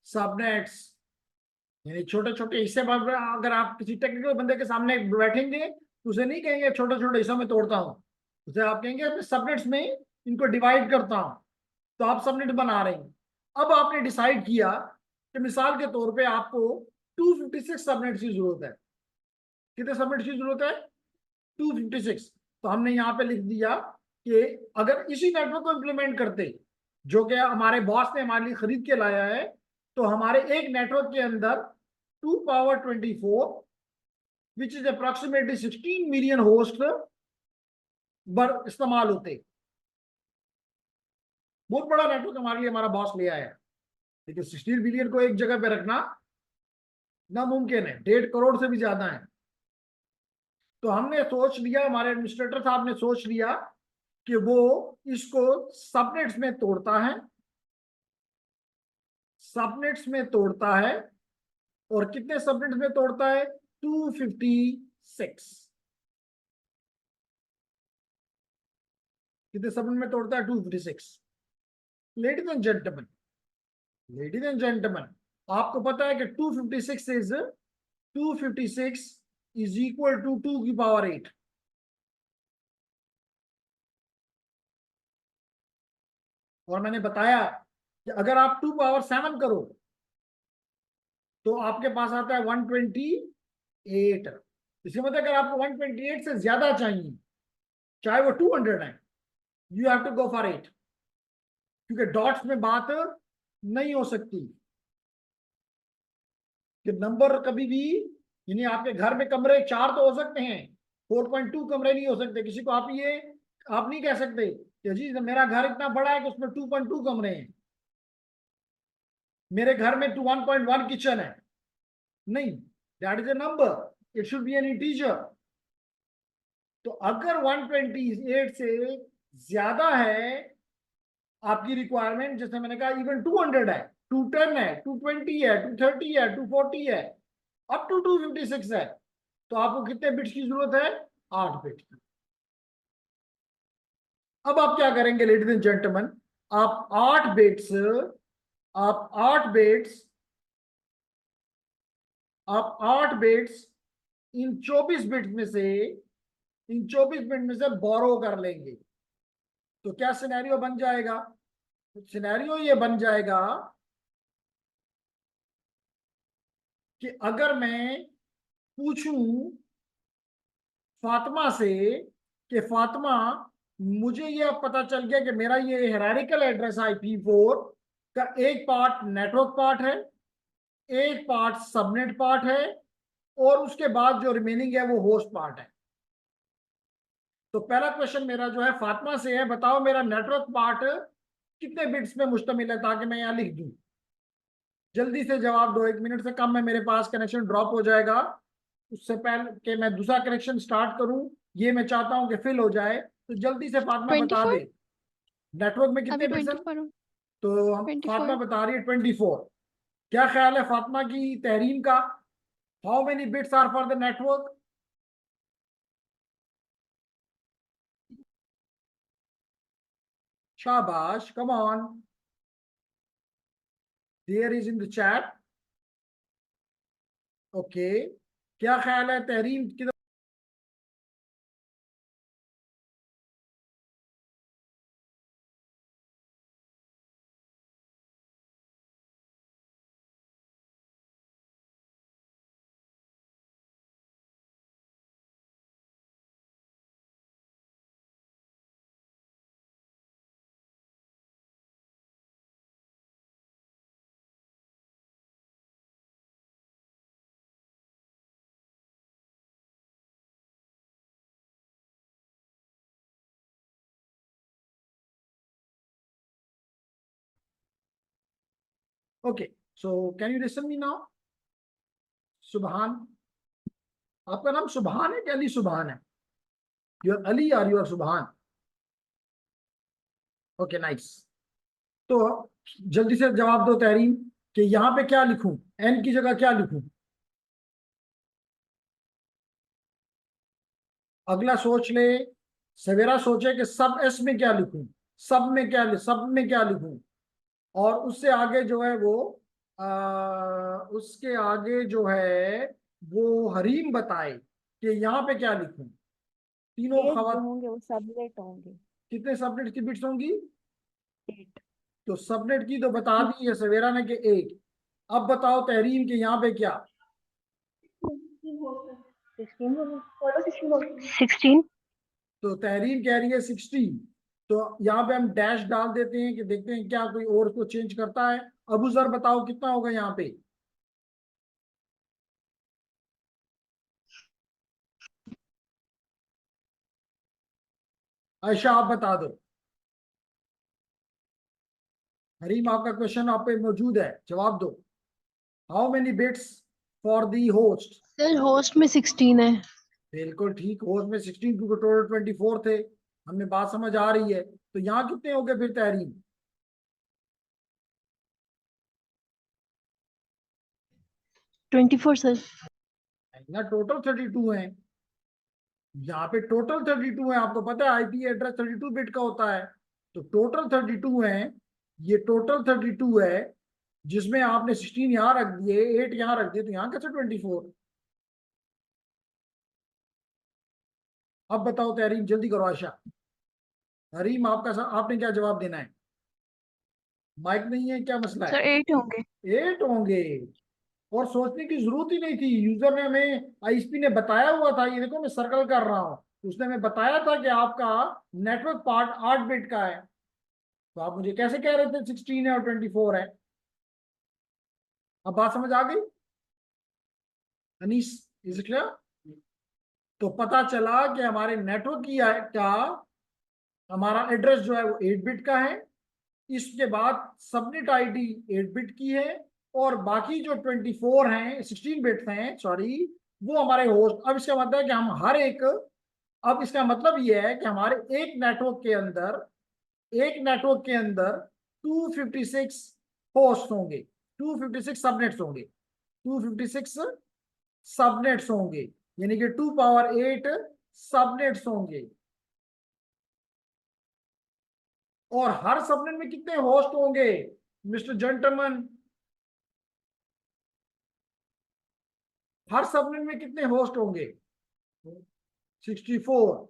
सबनेट्स। यानी छोटे छोटे हिस्से पर अगर आप किसी टेक्निकल बंदे के सामने बैठेंगे तो उसे नहीं कहेंगे छोटे छोटे हिस्सों में तोड़ता हूं, उसे आप कहेंगे मैं सबनेट्स में इनको डिवाइड करता हूं। तो आप सबनेट बना रहे हैं। अब आपने डिसाइड किया कि मिसाल के तौर पे आपको 256 सबनेट की जरूरत है। कितने सबनेट की जरूरत है, 256। तो हमने यहाँ पे लिख दिया कि अगर इसी नेटवर्क को इंप्लीमेंट करते जो कि हमारे बॉस ने हमारे लिए खरीद के लाया है, तो हमारे एक नेटवर्क के अंदर 2 power 24 which is approximately 16 million host बर इस्तेमाल होते। बहुत बड़ा नेटवर्क हमारे लिए हमारा बॉस ले आया है, लेकिन 16 बिलियन को एक जगह पे रखना नामुमकिन है, 1.5 करोड़ से भी ज्यादा है। तो हमने सोच लिया, हमारे एडमिनिस्ट्रेटर साहब ने सोच लिया कि वो इसको सबनेट्स में तोड़ता है, सबनेट्स में तोड़ता है। और कितने सबनेट्स में तोड़ता है, 256। कितने सबनेट में तोड़ता है, 256। Ladies and gentleman, ladies and gentleman, आपको पता है कि 256 इज इक्वल टू 2 की पावर 8। और मैंने बताया कि अगर आप 2 पावर 7 करो तो आपके पास आता है 128। इसके मतलब अगर आपको 128 से ज्यादा चाहिए, चाहे वो 200 है, you have to go for 8, क्योंकि डॉट्स में बात नहीं हो सकती कि नंबर कभी भी, यानी आपके घर में कमरे 4 तो हो सकते हैं, 4.2 कमरे नहीं हो सकते। किसी को आप नहीं कह सकते कि जी मेरा घर इतना बड़ा है कि उसमें 2.2 कमरे हैं, मेरे घर में 1.1 किचन है। नहीं, that is a number, it should be N integer. तो अगर 128 से ज्यादा है आपकी रिक्वायरमेंट, जैसे मैंने कहा, इवन 200 है, 210 है, 220 है, 230 है, 240 है, अप टू 256 है, तो आपको कितने बिट्स की जरूरत है? 8 बिट की। अब आप क्या करेंगे लेडीज एंड जेंटलमैन, आप 8 बिट्स, आप 8 बिट्स, आप 8 बिट्स इन 24 बिट्स में से, इन 24 बिट में से बोरो कर लेंगे। तो क्या सिनेरियो बन जाएगा? सिनेरियो ये बन जाएगा कि अगर मैं पूछूं फातिमा से कि फातिमा, मुझे ये अब पता चल गया कि मेरा ये हायरार्किकल एड्रेस IP4 का एक पार्ट नेटवर्क पार्ट है, एक पार्ट सबनेट पार्ट है, और उसके बाद जो रिमेनिंग है वो होस्ट पार्ट है। तो पहला क्वेश्चन मेरा जो है फातिमा से है, बताओ मेरा नेटवर्क पार्ट कितने बिट्स में मुश्तमिल है, ताकि मैं यहां लिख दूं। जल्दी से जवाब दो, 1 मिनट से कम में मेरे पास कनेक्शन ड्रॉप हो जाएगा। उससे पहले कि मैं दूसरा कनेक्शन स्टार्ट करूं, ये मैं चाहता हूं कि फिल हो जाए, तो जल्दी से फातिमा बता 24। दे नेटवर्क में कितने अभी बिट्स हैं। 24 तो हम, फातिमा 24। बता रही है 24। क्या ख्याल है फातिमा की तहरीम का? How many bits are for the network? शाबाश, come on, there is in the chat. Okay, क्या ख्याल है तहरीम की? Okay, so can you listen me now? Subhan, आपका नाम सुबहान है कि अली सुबहान है? यूर अली और यूर सुबहान? Okay, nice. तो जल्दी से जवाब दो तहरीम कि यहाँ पे क्या लिखूं, एन की जगह क्या लिखूं। अगला सोच ले, सवेरा सोचे कि सब एस में क्या लिखूं, सब में क्या, सब में क्या लिखूं। और उससे आगे जो है वो उसके आगे जो है वो हरीम बताए कि यहाँ पे क्या लिखूं। तीनों ये जो खवात, होंगे वो सबलेट होंगे। कितने सबनेट की बिट्स होंगी? 8। तो सबनेट की तो बता दी है सवेरा ने कि 8। अब बताओ तहरीम के यहाँ पे क्या? 16। तो तहरीर कह रही है 16। तो यहाँ पे हम डैश डाल देते हैं कि देखते हैं क्या कोई और को चेंज करता है। अबू जर बताओ कितना होगा यहाँ पे? आयशा आप बता दो। हरीम आपका क्वेश्चन आप पे मौजूद है, जवाब दो। How many bits for the host? Sir host में 16 है। बिल्कुल ठीक, होस्ट में 16 क्योंकि टोटल 24 थे। हमें बात समझ आ रही है। तो यहाँ कितने हो गए फिर तहरीम? 24 सर। यहाँ टोटल 32 है, यहाँ पे टोटल 32 है। आपको पता है IP एड्रेस 32 बिट का होता है। तो टोटल 32 है, ये टोटल 32 है, जिसमें आपने 16 यहाँ रख दिए, 8 यहाँ रख दिए, तो यहाँ कैसे 24? अब बताओ तहरीम, जल्दी करो आशा। हरीम आपका आपने क्या जवाब देना है? माइक नहीं है, क्या मसला सर है? 8 होंगे। 8 होंगे, और सोचने की जरूरत ही नहीं थी। यूजर ने हमें, ISP ने बताया हुआ था, ये देखो मैं सर्कल कर रहा हूँ, उसने हमें बताया था कि आपका नेटवर्क पार्ट 8 बिट का है। तो आप मुझे कैसे कह रहे थे 16 है और 24 है? अब बात समझ आ गई अनीस? Is it clear? तो पता चला कि हमारे नेटवर्क की का हमारा एड्रेस जो है वो 8 बिट का है। इसके बाद सबनेट ID 8 बिट की है, और बाकी जो 24 हैं, 16 बिट्स हैं सॉरी, वो हमारे होस्ट। अब इसका मतलब है कि हम हर एक, अब इसका मतलब ये है कि हमारे एक नेटवर्क के अंदर एक नेटवर्क के अंदर 256 होस्ट होंगे, 256 सबनेट्स होंगे, 256 सबनेट्स होंगे, यानी कि 2 पावर 8 सबनेट्स होंगे। और हर सबनेट में कितने होस्ट होंगे मिस्टर जेंटलमैन? हर सबनेट में कितने होस्ट होंगे? 64।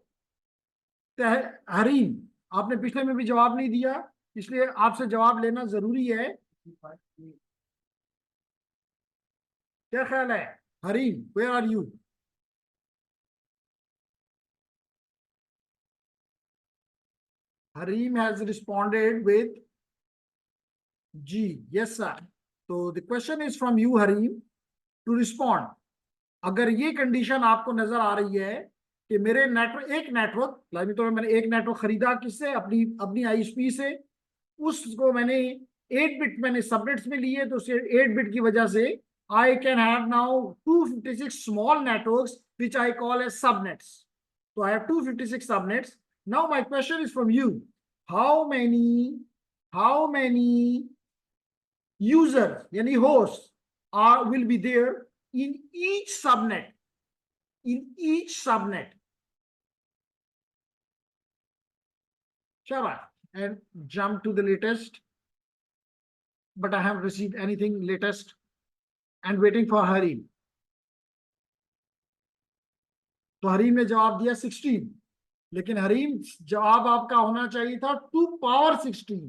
हरीम, आपने पिछले में भी जवाब नहीं दिया, इसलिए आपसे जवाब लेना जरूरी है। क्या ख्याल है Harim? Where are you? Harim has responded with G. Yes, sir. So the question is from you, Harim, to respond. अगर ये कंडीशन आपको नजर आ रही है कि मेरे नेटवर्क, एक नेटवर्क लाइव तो मैंने एक नेटवर्क खरीदा, किससे? अपनी अपनी आईएसपी से। उसको मैंने 8 बिट मैंने सबनेट्स में लिए, तो 8 बिट की वजह से I can have now 256 small networks which I call as subnets. तो I have 256 subnets. Now my question is from you. How many users, yani hosts, will be there in each subnet? In each subnet. Shabbat. And jump to the latest. But I haven't received anything latest. And waiting for Harim. तो हरीम ने जवाब दिया 16, लेकिन हरीम जवाब आपका होना चाहिए था 2 पावर 16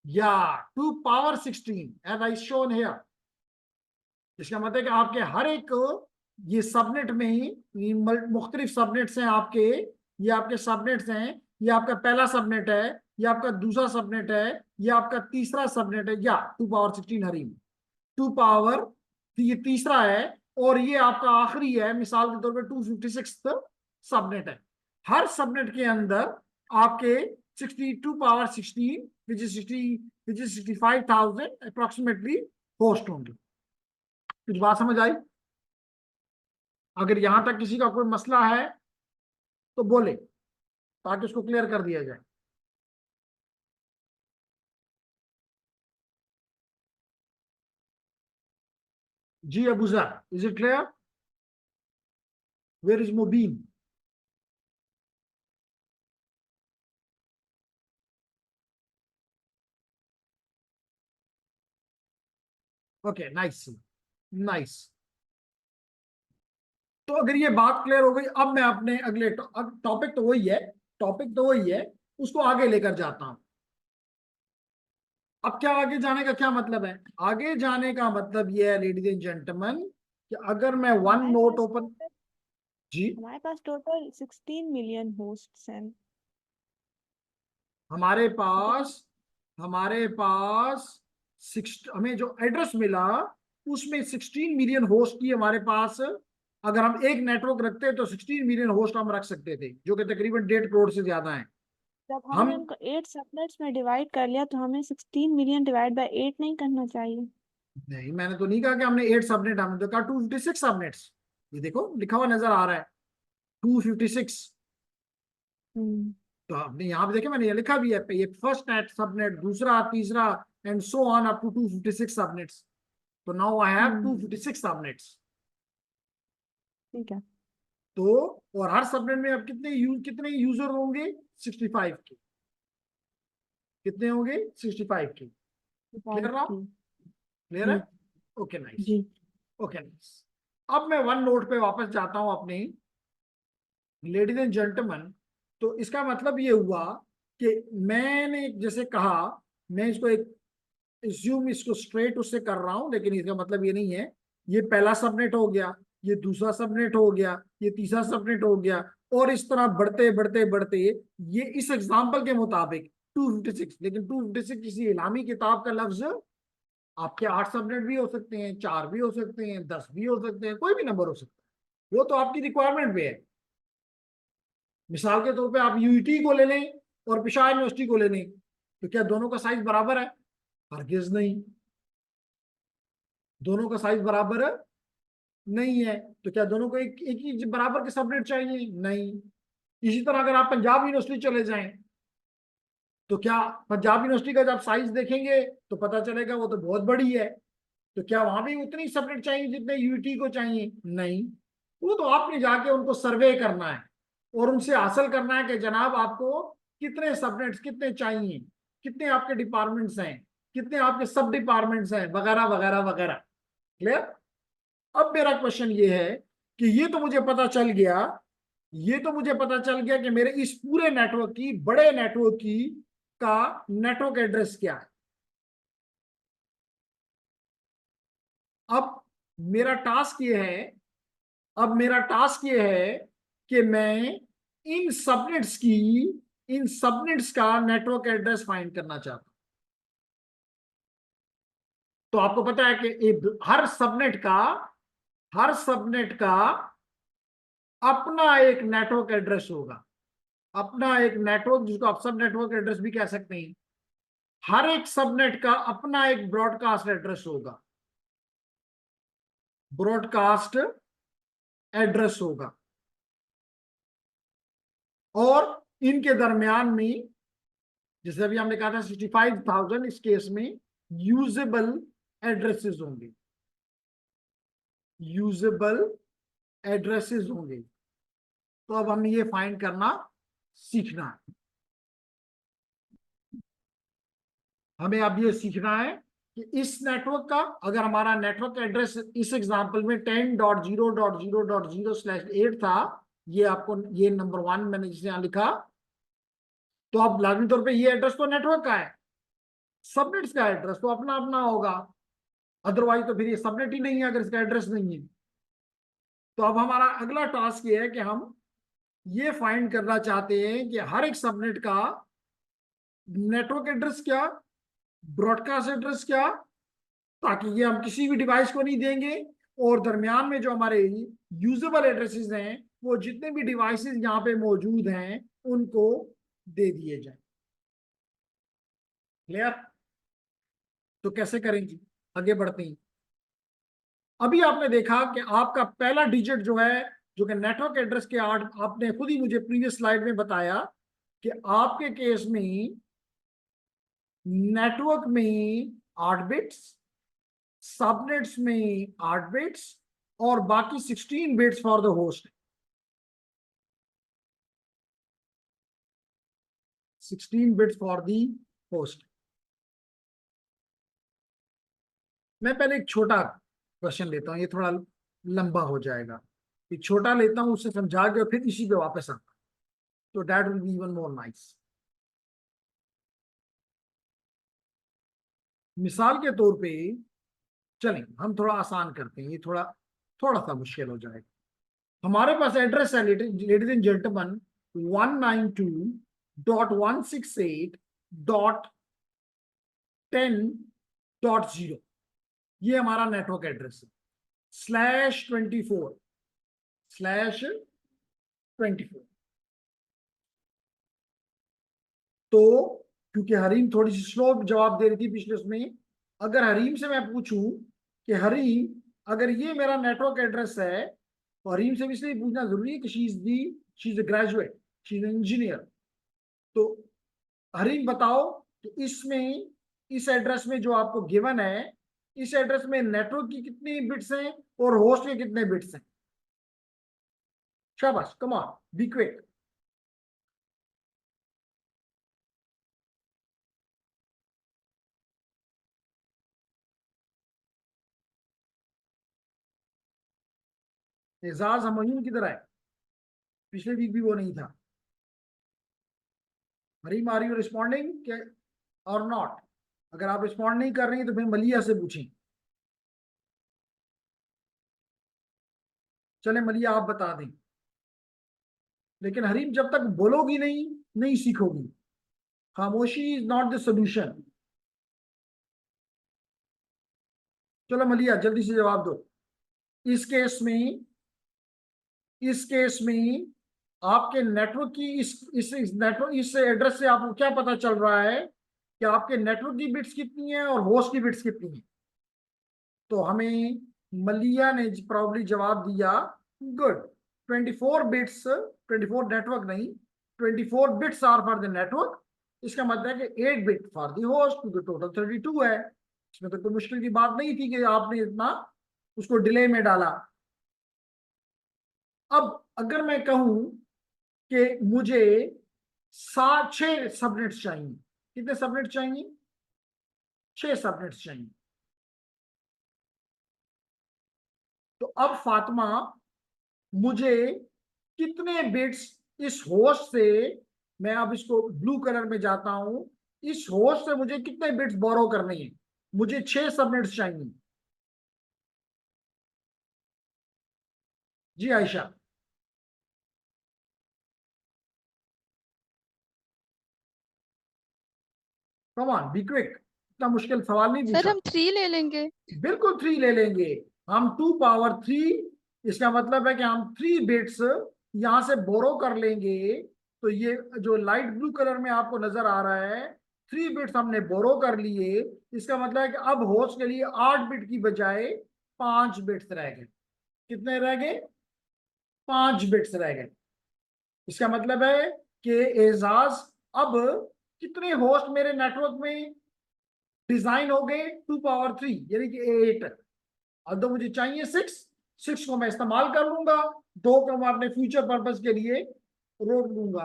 या 2 power 16 as I shown here. इसका मतलब है कि आपके हर एक ये सबनेट में ही मुख्तलिफ सबनेट्स हैं आपके, ये आपके सबनेट्स हैं, ये आपका पहला सबनेट है, ये आपका दूसरा सबनेट है, ये आपका तीसरा सबनेट है, या 2 पावर 16 हरीम 2 पावर, ये तीसरा है, और ये आपका आखिरी है, मिसाल के तौर पे 256 सबनेट है। हर सबनेट के अंदर आपके 62 power 16 which is 65,000 approximately host होंगे। कुछ बात समझ आई? अगर यहां तक किसी का कोई मसला है तो बोले, ताकि उसको क्लियर कर दिया जाए। जी Abuzar, is it clear? Where is Mubeen? Okay, nice nice. तो अगर ये बात क्लियर हो गई, अब मैं अपने अगले टॉपिक तो वही है, टॉपिक तो वही है, उसको आगे लेकर जाता हूं। अब क्या आगे जाने का क्या मतलब है? आगे जाने का मतलब ये है लेडीज एंड जेंटलमैन कि अगर मैं वन नोट ओपन, जी हमारे पास टोटल 16 मिलियन होस्ट्स हैं। हमारे पास हमें जो एड्रेस मिला उसमें 16 मिलियन होस्ट की हमारे पास, अगर हम एक नेटवर्क रखते तो 16 मिलियन होस्ट हम रख सकते थे, जो कि तकरीबन 1.5 करोड़ से ज्यादा है। जब हमने उनको 8 सबनेट्स में डिवाइड कर लिया, तो हमें 16 मिलियन डिवाइड बाय 8 नहीं करना चाहिए। नहीं, मैंने तो नहीं कहा कि हमने 8 सबनेट, हमने तो कहा 256 सबनेट्स। ये देखो लिखा हुआ नजर आ रहा है 256। तो आपने यहाँ पे देखे, मैंने ये लिखा भी है, ये फर्स्ट नेट सबनेट, दूसरा, तीसरा, and so on up to 256 subnets. तो नाउ आई हैव 256 सबनेट्स। ठीक है। तो और हर सबनेट में अब कितने यूजर होंगे? 65 के। कितने होंगे? 65 के। क्लियर ना? क्लियर है? ओके नाइस, जी। Okay nice. अब मैं वन नोट पे वापस जाता हूं अपनी, लेडीज एंड जेंटलमैन। तो इसका मतलब ये हुआ कि मैंने जैसे कहा, मैं इसको एक इसको स्ट्रेट उससे कर रहा हूं, लेकिन इसका मतलब ये नहीं है ये पहला सबनेट हो गया, ये दूसरा सबनेट हो गया, ये तीसरा सबनेट हो गया, और इस तरह बढ़ते बढ़ते बढ़ते ये इस एग्जांपल के मुताबिक 256, लेकिन 256 किसी इलामी किताब का लफ्ज, आपके 8 सबनेट भी हो सकते हैं, 4 भी हो सकते हैं, 10 भी हो सकते हैं, कोई भी नंबर हो सकता है, वो तो आपकी रिक्वायरमेंट पे है। मिसाल के तौर पे आप यूईटी को ले लें और पेशावर यूनिवर्सिटी को ले लें, तो क्या दोनों का साइज बराबर है? हरगिज नहीं, दोनों का साइज बराबर नहीं है। तो क्या दोनों को एक ही बराबर के सबनेट चाहिए? नहीं। इसी तरह अगर आप पंजाब यूनिवर्सिटी चले जाएं, तो क्या पंजाब यूनिवर्सिटी का जब साइज देखेंगे तो पता चलेगा वो तो बहुत बड़ी है। तो क्या वहां भी उतनी सबनेट चाहिए जितने यूटी को चाहिए? नहीं, वो तो आपने जाके उनको सर्वे करना है और उनसे हासिल करना है कि जनाब आपको कितने सबनेट्स कितने चाहिए, कितने आपके डिपार्टमेंट्स हैं, कितने आपके सब डिपार्टमेंट्स हैं, वगैरह वगैरह वगैरह। क्लियर? अब मेरा क्वेश्चन ये है कि ये तो मुझे पता चल गया, ये तो मुझे पता चल गया कि मेरे इस पूरे नेटवर्क की, बड़े नेटवर्क की का नेटवर्क एड्रेस क्या है। अब मेरा टास्क ये है, अब मेरा टास्क ये है कि मैं इन सबनेट्स की, इन सबनेट्स का नेटवर्क एड्रेस फाइंड करना चाहता हूं। तो आपको पता है कि हर सबनेट का अपना एक नेटवर्क एड्रेस होगा, अपना एक नेटवर्क, जिसको आप सब नेटवर्क एड्रेस भी कह सकते हैं। हर एक सबनेट का अपना एक ब्रॉडकास्ट एड्रेस होगा, ब्रॉडकास्ट एड्रेस होगा। और इनके दरमियान में, जैसे अभी हमने कहा था 65,000, इस केस में यूजेबल एड्रेसेस होंगे, यूजेबल एड्रेसेस होंगे। तो अब हमें ये फाइंड करना सीखना है। हमें अब ये सीखना है कि इस नेटवर्क का, अगर हमारा नेटवर्क एड्रेस इस एग्जांपल में 10.0.0.0/8 था, ये आपको, ये नंबर 1 मैंने जिसे यहां लिखा, तो अब लाजमी तौर पे ये एड्रेस तो नेटवर्क का है, सबनेट्स का एड्रेस तो अपना अपना होगा, अदरवाइज तो फिर ये सबनेट ही नहीं है अगर इसका एड्रेस नहीं है। तो अब हमारा अगला टास्क ये है कि हम ये फाइंड करना चाहते हैं कि हर एक सबनेट का नेटवर्क एड्रेस क्या, ब्रॉडकास्ट एड्रेस क्या, ताकि ये हम किसी भी डिवाइस को नहीं देंगे, और दरमियान में जो हमारे यूजेबल एड्रेसेस हैं वो जितने भी डिवाइसेस यहाँ पे मौजूद हैं उनको दे दिए जाए। क्लियर? तो कैसे करेंगे, आगे बढ़ते हैं। अभी आपने देखा कि आपका पहला डिजिट जो है, जो कि नेटवर्क एड्रेस के 8, आपने खुद ही मुझे प्रीवियस स्लाइड में बताया कि आपके केस में नेटवर्क में 8 बिट्स, सबनेट्स में 8 बिट्स, और बाकी 16 bits for the host, 16 bits for the host. मैं पहले एक छोटा क्वेश्चन लेता हूं, ये थोड़ा लंबा हो जाएगा, एक छोटा लेता हूं, उससे समझा के फिर इसी पे वापस आता, तो that will be even more nice. मिसाल के तौर पे चलें, हम थोड़ा आसान करते हैं, ये थोड़ा थोड़ा सा मुश्किल हो जाएगा। हमारे पास एड्रेस है, लेडीज एंड जेंटलमैन, 192.168.10.0, ये हमारा नेटवर्क एड्रेस है। /24/24। तो क्योंकि हरीम थोड़ी सी स्लो जवाब दे रही थी पिछले उसमें, अगर हरीम से मैं पूछूं कि हरीम अगर ये मेरा नेटवर्क एड्रेस है, तो हरीम से भी इसलिए पूछना जरूरी है कि she is a graduate, she is engineer. तो हरीम बताओ कि इसमें, इस एड्रेस में जो आपको गिवन है, इस एड्रेस में नेटवर्क की कितनी बिट्स हैं और होस्ट के कितने बिट्स हैं? शाबाश, come on, be quick. Ejaz Humayun किधर है? पिछले वीक भी वो नहीं था। हरीम, आर यू रिस्पॉन्डिंग और नॉट? अगर आप रिस्पॉन्ड नहीं कर रही हैं तो फिर मलिया से पूछें। चले मलिया, आप बता दें। लेकिन हरीम, जब तक बोलोगी नहीं, नहीं सीखोगी। खामोशी इज नॉट द सोल्यूशन। चलो मलिया, जल्दी से जवाब दो। इस केस में, इस केस में आपके नेटवर्क की इस नेटवर्क, इस एड्रेस से आपको क्या पता चल रहा है कि आपके नेटवर्क की बिट्स कितनी है और होस्ट की बिट्स कितनी है? तो हमें मलिया ने प्रॉब्ली जवाब दिया, गुड, 24 बिट्स, 24 नेटवर्क नहीं, 24 bits are for the network इसका मतलब है कि 8 बिट फॉर द होस्ट, क्योंकि टोटल 32 है। इसमें तो कोई मुश्किल की बात नहीं थी कि आपने इतना उसको डिले में डाला। अब अगर मैं कहूं कि मुझे 6 सबनेट्स चाहिए, कितने सबनेट्स चाहिए? 6 सबनेट्स चाहिए। तो अब फातिमा, मुझे कितने बिट्स इस होस्ट से, मैं अब इसको ब्लू कलर में जाता हूं, इस होस्ट से मुझे कितने बिट्स बोरो करने हैं? मुझे 6 सबनेट्स चाहिए। जी Ayesha. Come on be quick, इतना मुश्किल सवाल नहीं सर पूछा। हम 3 ले लेंगे। बिल्कुल 3 ले लेंगे हम, 2 पावर 3। इसका मतलब है कि हम 3 बिट्स यहां से बोरो कर लेंगे। तो ये जो लाइट ब्लू कलर में आपको नजर आ रहा है, 3 बिट्स हमने बोरो कर लिए। इसका मतलब है कि अब होस्ट के लिए 8 बिट की बजाय 5 बिट्स रह गए। कितने रह गए? 5 बिट्स रह गए। इसका मतलब है कि एजाज, अब कितने होस्ट मेरे नेटवर्क में डिजाइन हो गए? 2 पावर 3 यानी कि 8। अब तो मुझे चाहिए 6 को मैं इस्तेमाल कर लूंगा, 2 को मैं अपने फ्यूचर पर्पस के लिए रोक लूंगा।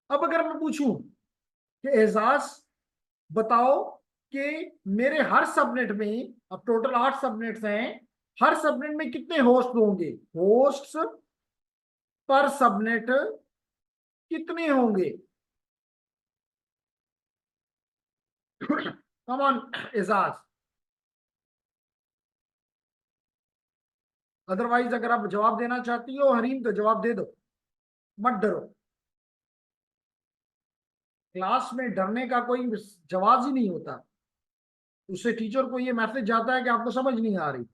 अब अगर मैं पूछूं कि एजाज बताओ कि मेरे हर सबनेट में, अब टोटल 8 सबनेट्स हैं, हर सबनेट में कितने होस्ट होंगे? होस्ट्स पर सबनेट कितने होंगे? Come on Ejaz. अदरवाइज अगर आप जवाब देना चाहती हो हरीम तो जवाब दे दो, मत डरो। क्लास में डरने का कोई जवाब ही नहीं होता। उससे टीचर को ये मैसेज जाता है कि आपको समझ नहीं आ रही।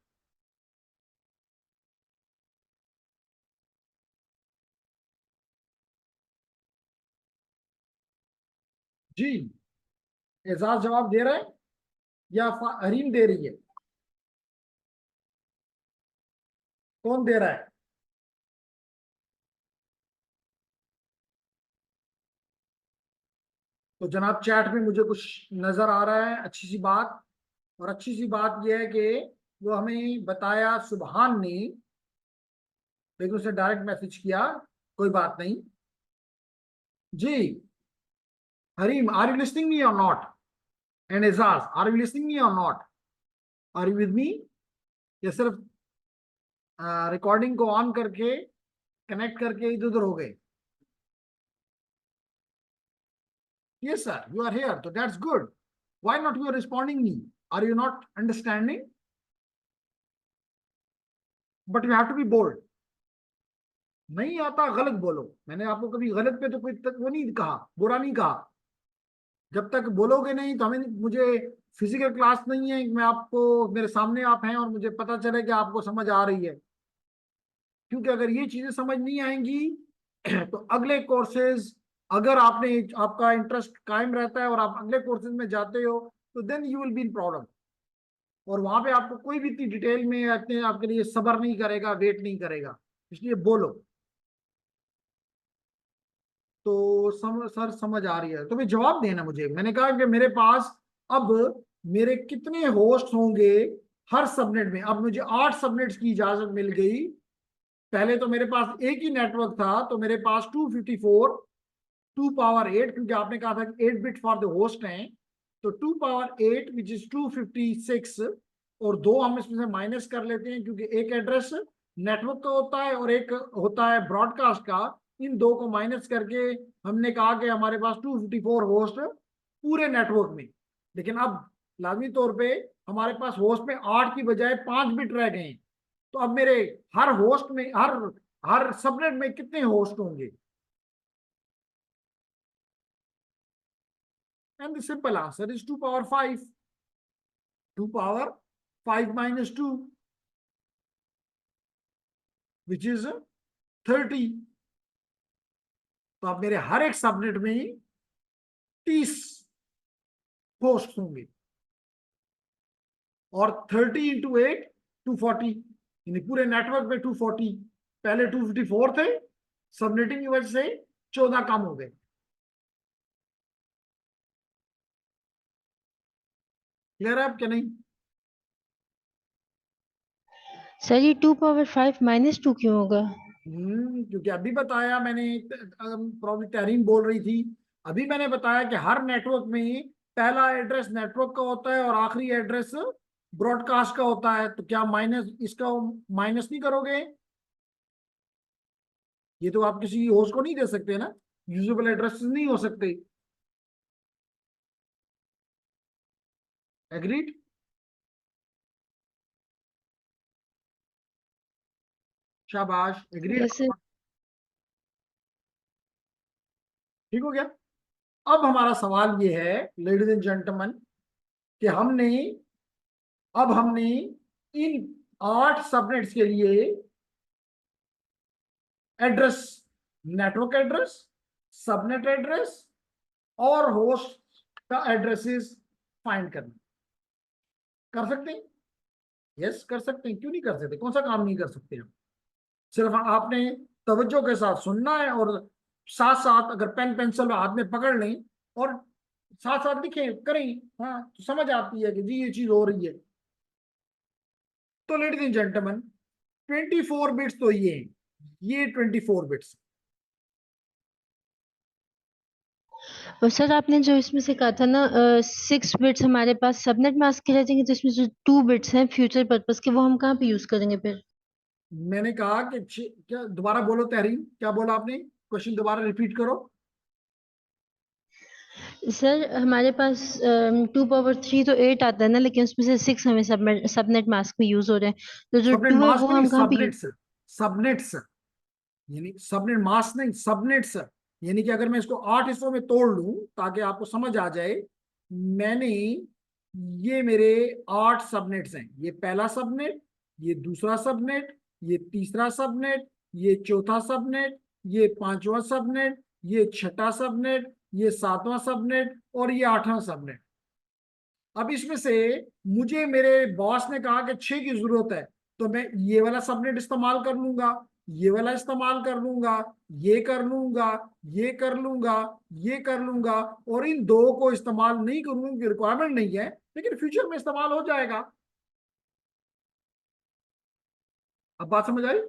जी, एजाज जवाब दे रहा है या हरीम दे रही है? कौन दे रहा है? तो जनाब चैट में मुझे कुछ नजर आ रहा है, अच्छी सी बात। और अच्छी सी बात यह है कि वो हमें बताया सुबहान ने, लेकिन उसने डायरेक्ट मैसेज किया, कोई बात नहीं। जी Hareem, are you listening me और not? And Ejaz, are you listening me और not? Are you with me? या सिर्फ रिकॉर्डिंग को ऑन करके कनेक्ट करके इधर उधर हो गए? Yes, sir, you are here. So that's good. Why not you are responding me? Are you not understanding? But you have to be bold. नहीं आता गलत बोलो। मैंने आपको कभी गलत पे तो कोई वो नहीं कहा, बुरा नहीं कहा। जब तक बोलोगे नहीं तो हमें, मुझे फिजिकल क्लास नहीं है, मैं आपको, मेरे सामने आप हैं और मुझे पता चले कि आपको समझ आ रही है। क्योंकि अगर ये चीजें समझ नहीं आएंगी तो अगले कोर्सेज, अगर आपने, आपका इंटरेस्ट कायम रहता है और आप अगले कोर्सेज में जाते हो, तो then you will be in problem. और वहां पे आपको कोई भी इतनी डिटेल में आते हैं आपके लिए सब्र नहीं करेगा, वेट नहीं करेगा। इसलिए बोलो। तो सर समझ आ रही है, तो मैं जवाब देना मुझे। मैंने कहा कि मेरे पास अब मेरे कितने होस्ट होंगे हर सबनेट में? अब मुझे 8 सबनेट्स की इजाजत मिल गई। पहले तो मेरे पास एक ही नेटवर्क था, तो मेरे पास 254, 2 पावर 8, क्योंकि आपने कहा था कि 8 बिट फॉर द होस्ट हैं, तो 2 पावर 8 विच इज 256। और 2 हम इसमें से माइनस कर लेते हैं, क्योंकि एक एड्रेस नेटवर्क का होता है और एक होता है ब्रॉडकास्ट का। इन 2 को माइनस करके हमने कहा कि हमारे पास 254 होस्ट पूरे नेटवर्क में। लेकिन अब लाजमी तौर पे हमारे पास होस्ट में 8 की बजाय 5 बिट रह गए हैं। तो अब मेरे हर होस्ट में, हर सबनेट में कितने होस्ट होंगे? And the simple answer is 2 power 5. 2 power 5 minus 2, which is 30. तो अब मेरे हर एक सबनेट में 30 होस्ट होंगे। और 30 इंटू 8 240, यानी पूरे नेटवर्क में 240। पहले 254 थे, सबनेटिंग की वजह से 14 कम हो गए। क्लियर है आप क्या नहीं? सर ये 2 पावर 5 -2 क्यों होगा? क्योंकि अभी बताया मैंने, प्रॉब्लम तहरीन बोल रही थी, अभी मैंने बताया कि हर नेटवर्क में पहला एड्रेस नेटवर्क का होता है और आखिरी एड्रेस ब्रॉडकास्ट का होता है। तो क्या माइनस इसका माइनस नहीं करोगे? ये तो आप किसी होस्ट को नहीं दे सकते ना, यूजेबल एड्रेस नहीं हो सकते। एग्रीड? शाबाश, एग्रीड। Yes sir. ठीक हो गया। अब हमारा सवाल ये है लेडीज एंड जेंटलमैन कि हमने इन 8 सबनेट्स के लिए address, network address, subnet address और होस्ट का एड्रेसेस फाइंड करना। कर सकते हैं? यस कर सकते हैं, क्यों नहीं कर सकते? कौन सा काम नहीं कर सकते हम? सिर्फ आपने तवज्जो के साथ सुनना है और साथ साथ अगर पेन पेंसिल हाथ में पकड़ लें और साथ साथ लिखें करें, हाँ, तो समझ आती है कि जी ये चीज हो रही है। तो लेडीज एंड जेंटलमैन 24 बिट्स तो ये 24 बिट्स। और सर आपने जो इसमें से कहा था ना 6 बिट्स हमारे पास सबनेट मास्क के रह जाएंगे, तो इसमें जो 2 बिट्स हैं फ्यूचर पर्पस के, वो हम कहाँ पे यूज करेंगे फिर? मैंने कहा कि क्या, दोबारा बोलो तहरीन, क्या बोला आपने? क्वेश्चन दोबारा रिपीट करो। सर हमारे पास 2 पावर 3 तो 8 आता है ना, लेकिन उसमें से 6 हमें सबनेट मास्क में यूज हो रहे हैं, तो जो सबनेट 2 है मास्क वो नहीं, हम कहाँ पे यूज? सबनेट्स। सबनेट्स यानी सबनेट मास्क नहीं, सबनेट्स। यानी कि अगर मैं इसको 8 हिस्सों में तोड़ लूं ताकि आपको समझ आ जाए, मैंने ये मेरे 8 सबनेट्स हैं। ये पहला सबनेट, ये दूसरा सबनेट, ये तीसरा सबनेट, ये चौथा सबनेट, ये पांचवा सबनेट, ये छठा सबनेट, ये सातवां सबनेट और ये आठवां सबनेट। अब इसमें से मुझे मेरे बॉस ने कहा कि 6 की जरूरत है, तो मैं ये वाला सबनेट इस्तेमाल कर लूंगा, ये वाला इस्तेमाल कर लूंगा, ये कर लूंगा, ये कर लूंगा, ये कर लूंगा, और इन दो को इस्तेमाल नहीं करूंगा क्योंकि रिक्वायरमेंट नहीं है, लेकिन फ्यूचर में इस्तेमाल हो जाएगा। अब बात समझ आई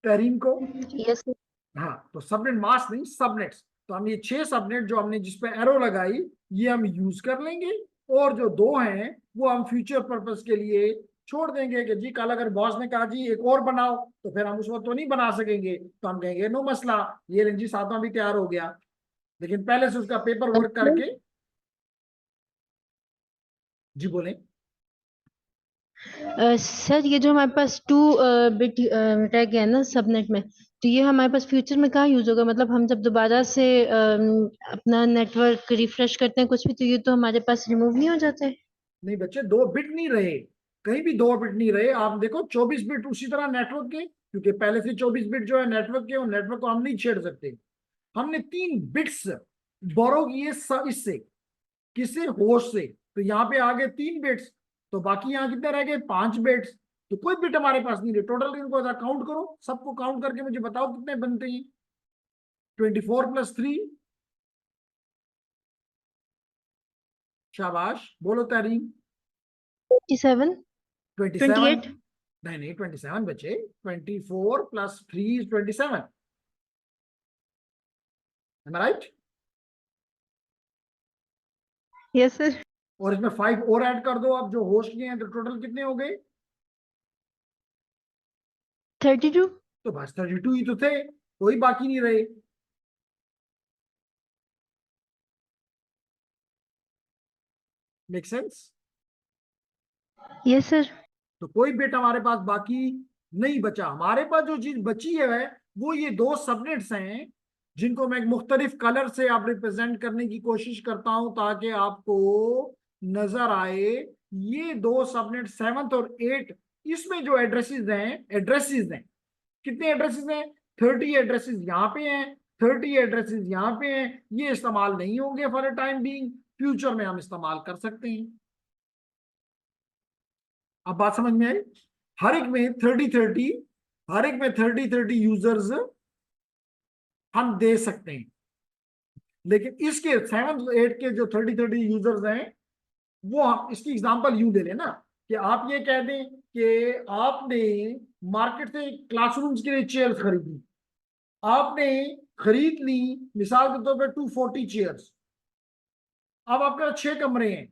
तहरीम को? Yes sir. हाँ, तो सबनेट मास्क नहीं, सबनेट्स। तो हम ये 6 सबनेट जो हमने जिस पे एरो लगाई, ये हम यूज कर लेंगे, और जो 2 हैं वो हम फ्यूचर पर्पस के लिए छोड़ देंगे कि जी कल अगर बॉस ने कहा जी एक और बनाओ, तो फिर हम उस वक्त तो नहीं बना सकेंगे, तो हम कहेंगे नो मसला, ये जी 7वां भी तैयार हो गया, लेकिन पहले से उसका पेपर वर्क अच्छा। करके। जी बोले। सर ये जो हमारे पास 2 बिट रह गया ना सबनेट में, तो ये हमारे पास फ्यूचर में कहाँ यूज होगा? मतलब हम जब दोबारा से अपना नेटवर्क रिफ्रेश करते हैं कुछ भी, तो ये तो हमारे पास रिमूव नहीं हो जाते? नहीं बच्चे, 2 बिट नहीं रहे, कहीं भी 2 बिट नहीं रहे। आप देखो 24 बिट उसी तरह नेटवर्क के, क्योंकि पहले से 24 बिट जो है नेटवर्क के, और नेटवर्क को हम नहीं छेड़ सकते। हमने 3 बिट्स बोरो किए इससे, किससे? होस्ट से। तो यहाँ पे आ गए 3 बिट्स, तो बाकी यहाँ कितने रह गए? 5 बिट्स। तो कोई बिट हमारे पास नहीं रहे टोटल। इनको काउंट करो, सबको काउंट करके मुझे बताओ कितने बनते हैं। 24 + 3। शाबाश, बोलो तहरीम। 27। 27। 28। नहीं नहीं, 27 बचे। 24 + 3 is 27। Am I right? Yes sir. और इसमें 5 और ऐड कर दो अब जो होस्ट के हैं, तो टोटल कितने हो गए? 32। तो बस 32 ही तो थे, कोई बाकी नहीं रहे। Make sense? Yes sir. तो कोई बिट हमारे पास बाकी नहीं बचा। हमारे पास जो चीज बची है वो ये 2 सबनेट्स हैं, जिनको मैं एक मुख्तलिफ कलर से आप रिप्रेजेंट करने की कोशिश करता हूं ताकि आपको नजर आए। ये 2 सबनेट 7th और 8th, इसमें जो एड्रेसेस हैं, कितने एड्रेसेस हैं? 30 एड्रेसेस यहाँ पे हैं, 30 एड्रेसेस यहाँ पे हैं। ये इस्तेमाल नहीं होंगे for a time being, future में हम इस्तेमाल कर सकते हैं। अब बात समझ में आई? हर एक में 30-30, हर एक में 30-30 यूजर्स हम दे सकते हैं। लेकिन इसके 7 8 के जो 30 यूजर्स हैं, वो हम इसकी एग्जांपल यूं ले लेना कि आप ये कह दें कि आपने मार्केट से क्लासरूम्स के लिए चेयर्स खरीदी, आपने खरीद ली मिसाल के तौर पे 240 चेयर्स। अब आपके 6 कमरे हैं,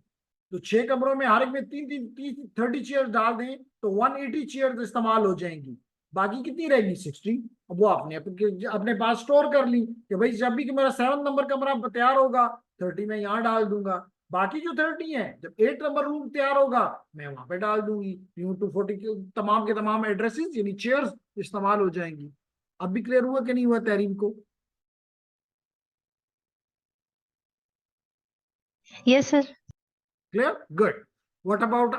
तो 6 कमरों में हर एक में 30 चेयर्स डाल दें तो 180 चेयर्स इस्तेमाल हो जाएंगी, बाकी कितनी रहेगी 60। अब वो आपने अपने पास स्टोर कर ली कि भाई जब भी कि मेरा 7 नंबर कमरा तैयार होगा 30 मैं यहाँ डाल दूंगा, बाकी जो 30 है जब 8 नंबर रूम तैयार होगा मैं वहां पे डाल दूंगी। यूं 240 के तमाम एड्रेसेस यानी चेयर्स इस्तेमाल हो जाएंगी। अब भी क्लियर हुआ कि नहीं हुआ तहरीम को? Yes sir. Clear? Good. What about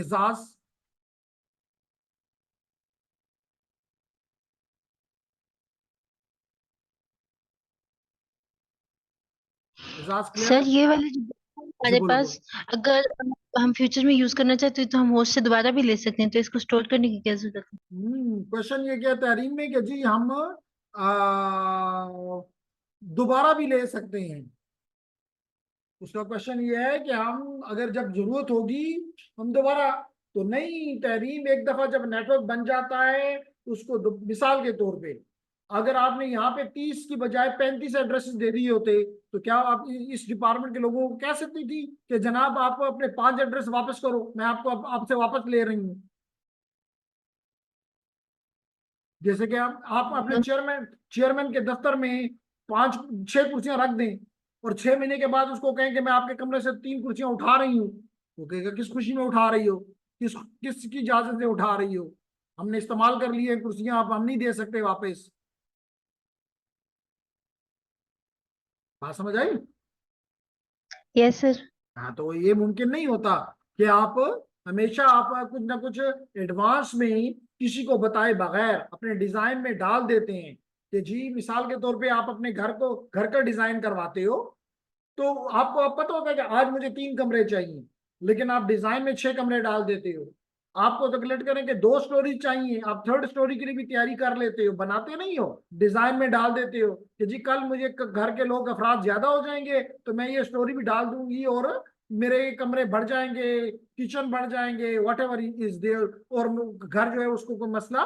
Izaz? Izaz clear sir है? ये वाले जो जी हमारे बोलो पास, अगर हम फ्यूचर में यूज करना चाहते हैं तो हम होस्ट से दोबारा भी ले सकते हैं, तो इसको स्टोर करने की क्या जरूरत है? क्वेश्चन ये क्या तहरीम में कि जी हम आ, दोबारा भी ले सकते हैं। उसका क्वेश्चन ये है कि हम अगर जब जरूरत होगी हम दोबारा, तो नहीं तहरीम, एक दफा जब नेटवर्क बन जाता है उसको मिसाल के तौर पे अगर आपने यहाँ पे 30 की बजाय 35 एड्रेसेस दे दिए होते तो क्या आप इस डिपार्टमेंट के लोगों को कह सकती थी कि जनाब आप अपने 5 एड्रेस वापस करो, मैं आपको आपसे वापस ले रही हूँ। जैसे कि आप अपने चेयरमैन के दफ्तर में 6 कुर्सियां रख दें और 6 महीने के बाद उसको कहें कि मैं आपके कमरे से 3 कुर्सियां उठा रही हूँ, वो कहेगा किस खुशी में उठा रही हो, किसकी इजाजत से उठा रही हो, हमने इस्तेमाल कर ली है कुर्सियां, आप हम नहीं दे सकते वापस। बात समझ आई? Yes sir. हाँ, तो ये मुमकिन नहीं होता कि आप हमेशा आप कुछ ना कुछ एडवांस में किसी को बताए बगैर अपने डिजाइन में डाल देते हैं कि जी मिसाल के तौर पे आप अपने घर का डिजाइन करवाते हो, तो आपको अब पता होता है कि आज मुझे 3 कमरे चाहिए, लेकिन आप डिजाइन में 6 कमरे डाल देते हो। आपको तो कलेक्ट करें कि 2 स्टोरी चाहिए, आप 3rd स्टोरी के लिए भी तैयारी कर लेते हो, बनाते नहीं हो, डिजाइन में डाल देते हो कि जी कल मुझे घर के लोग अफराद ज्यादा हो जाएंगे तो मैं ये स्टोरी भी डाल दूंगी और मेरे कमरे बढ़ जाएंगे, किचन बढ़ जाएंगे, वट एवर इज देयर, और घर जो है उसको कोई मसला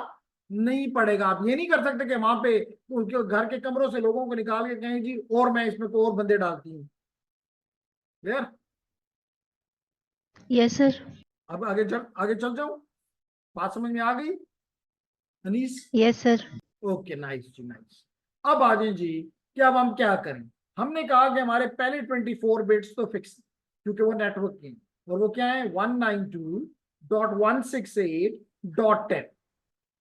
नहीं पड़ेगा। आप ये नहीं कर सकते कि वहां पे उनके घर के कमरों से लोगों को निकाल के कहें जी और मैं इसमें को और बंदे डालती हूँ। क्लियर? Yes sir. अब आगे चल जाऊं, बात समझ में आ गई Anees? Yes sir. Okay, nice जी नाइस। अब आ जाए जी कि अब हम क्या करें। हमने कहा कि हमारे पहले 24 बिट्स तो फिक्स क्योंकि वो नेटवर्क के, और वो क्या है 192.168.10।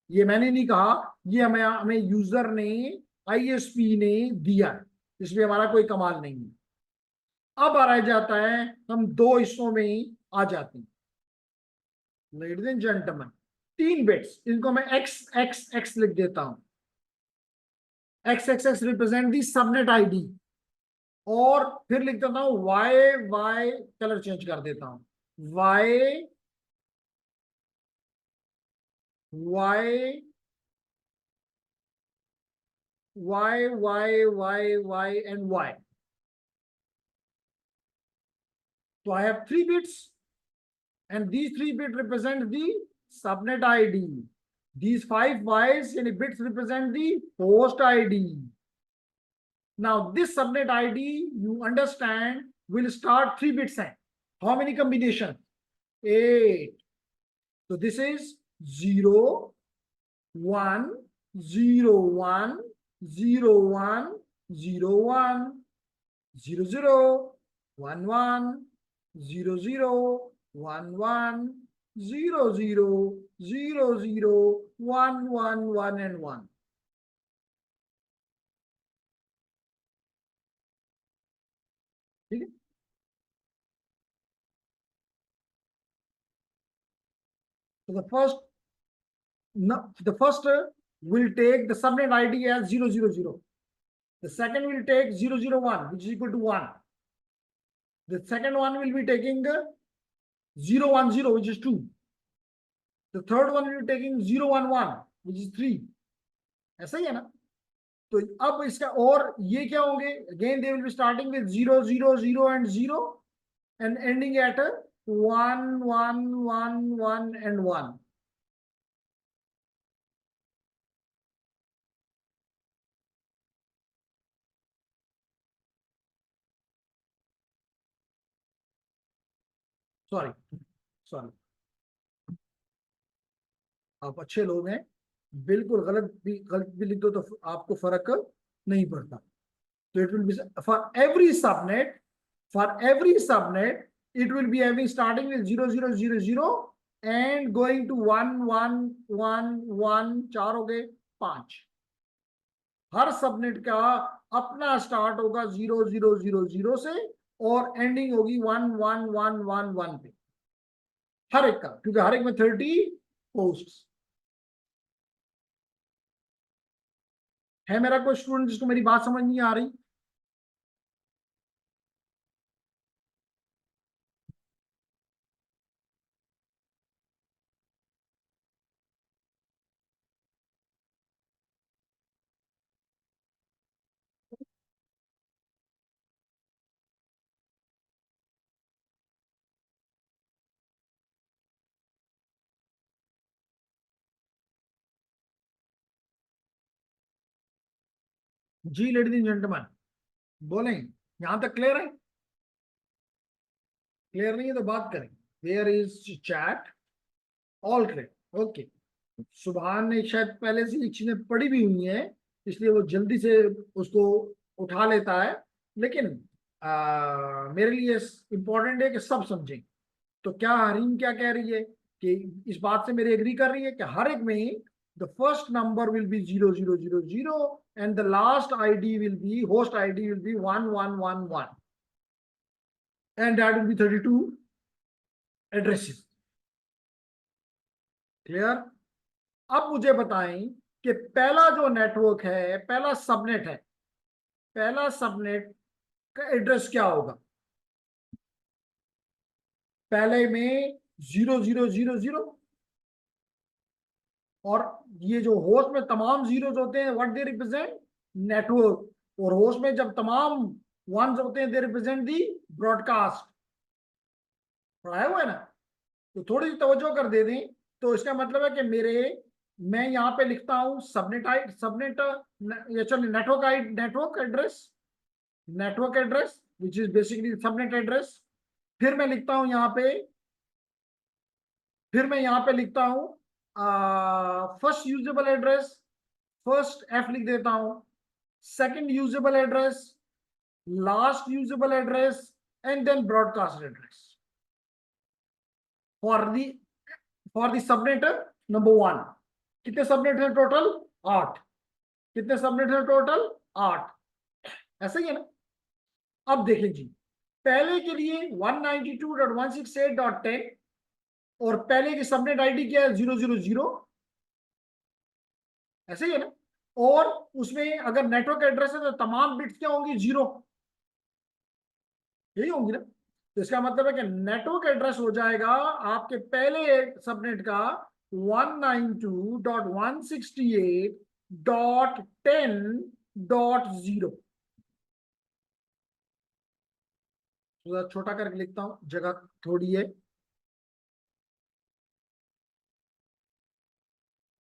ये मैंने नहीं कहा, ये हमें यूजर ने आईएसपी ने दिया है, इसमें हमारा कोई कमाल नहीं है। अब आ रह जाता है, हम 2 हिस्सों में आ जाते हैं लेडीज एंड जेंटलमैन। 3 बिट्स, इनको मैं एक्स एक्स एक्स लिख देता हूं। X x x represent the subnet ID, और फिर लिख देता हूं वाई वाई, कलर चेंज कर देता हूं, y y y y y y and y. So I have 3 bits, and these 3 bits represent the subnet ID. These 5 Ys and bits represent the host ID. Now this subnet ID, you understand, will start 3 bits. How many combinations? 8. So this is 0, 1, 0, 1, 0, 1, 0, 1, 0, 0, 1, 1, 0, 0, 1, 1, 0, 0, 0, 0, 1, 1, 1 and 1. ठीक है? So the first will take the subnet ID as 0, 0, 0. The second will take 0, 0, 1, which is equal to 1. The second one will be taking 0, 1, 0, which is 2. The third one will be taking 0, 1, 1, which is 3. ऐसा ही है ना? तो अब इसका, और ये क्या होंगे, again they will be starting with 0 0 0 and 0 and ending eight 1 1 1 1 and 1. Sorry sorry, आप अच्छे लोग हैं, बिल्कुल गलत भी लिख दो तो आपको फर्क नहीं पड़ता. तो it will B for every subnet it will be having starting with 0 0 0 0 and going to 1 1 1 1, 4 हो गए 5. हर सबनेट का अपना स्टार्ट होगा 0 0 0 0 से और एंडिंग होगी 1 1 1 1 1 पे, हर एक का, क्योंकि हर एक में 30 पोस्ट है. मेरा कोई स्टूडेंट जिसको मेरी बात समझ नहीं आ रही? जी लेडीज एंड जेंटलमैन, बोलें, यहां तक क्लियर है? क्लियर नहीं है तो बात करें. There is chat, all clear, okay. Subhan ने शायद पहले से ये चीजें पढ़ी भी हुई हैं, इसलिए वो जल्दी से उसको उठा लेता है, लेकिन मेरे लिए इंपॉर्टेंट है कि सब समझें. तो क्या हरीम क्या कह रही है कि इस बात से मेरी एग्री कर रही है कि हर एक में the first number will be 0 0 0 0 and the last ID will be, host ID will be 1 1 1 1 and that will be 32 addresses. Clear? अब मुझे बताएं कि पहला जो नेटवर्क है, पहला सबनेट है, पहला सबनेट का एड्रेस क्या होगा? पहले में 0 0 0 0, और ये जो होस्ट में तमाम जीरोस होते हैं, व्हाट दे रिप्रेजेंट? नेटवर्क. और होस्ट में जब तमाम वंस होते हैं, दे रिप्रेजेंट दी ब्रॉडकास्ट. पढ़ाया हुआ है ना? तो थोड़ी सी तवज्जो कर दे दें. तो इसका मतलब है कि मैं यहाँ पे लिखता हूँ subnet actually network address which is basically subnet address. फिर मैं लिखता हूँ यहाँ पे लिखता हूँ first usable address, first F लिख देता हूँ, second usable address, last usable address and then broadcast address for the subnet number 1. कितने सबनेट है टोटल? 8. कितने सबनेट है टोटल? 8. ऐसा ही है ना? अब देखें जी, पहले के लिए 192.168.10 और पहले की सबनेट आईडी क्या है? 000. ऐसे ही है ना? और उसमें अगर नेटवर्क एड्रेस है तो तमाम बिट्स क्या होंगी? 0. यही होंगी ना? तो इसका मतलब है कि नेटवर्क एड्रेस हो जाएगा आपके पहले सबनेट का 192.168.10.0. छोटा करके लिखता हूं, जगह थोड़ी है.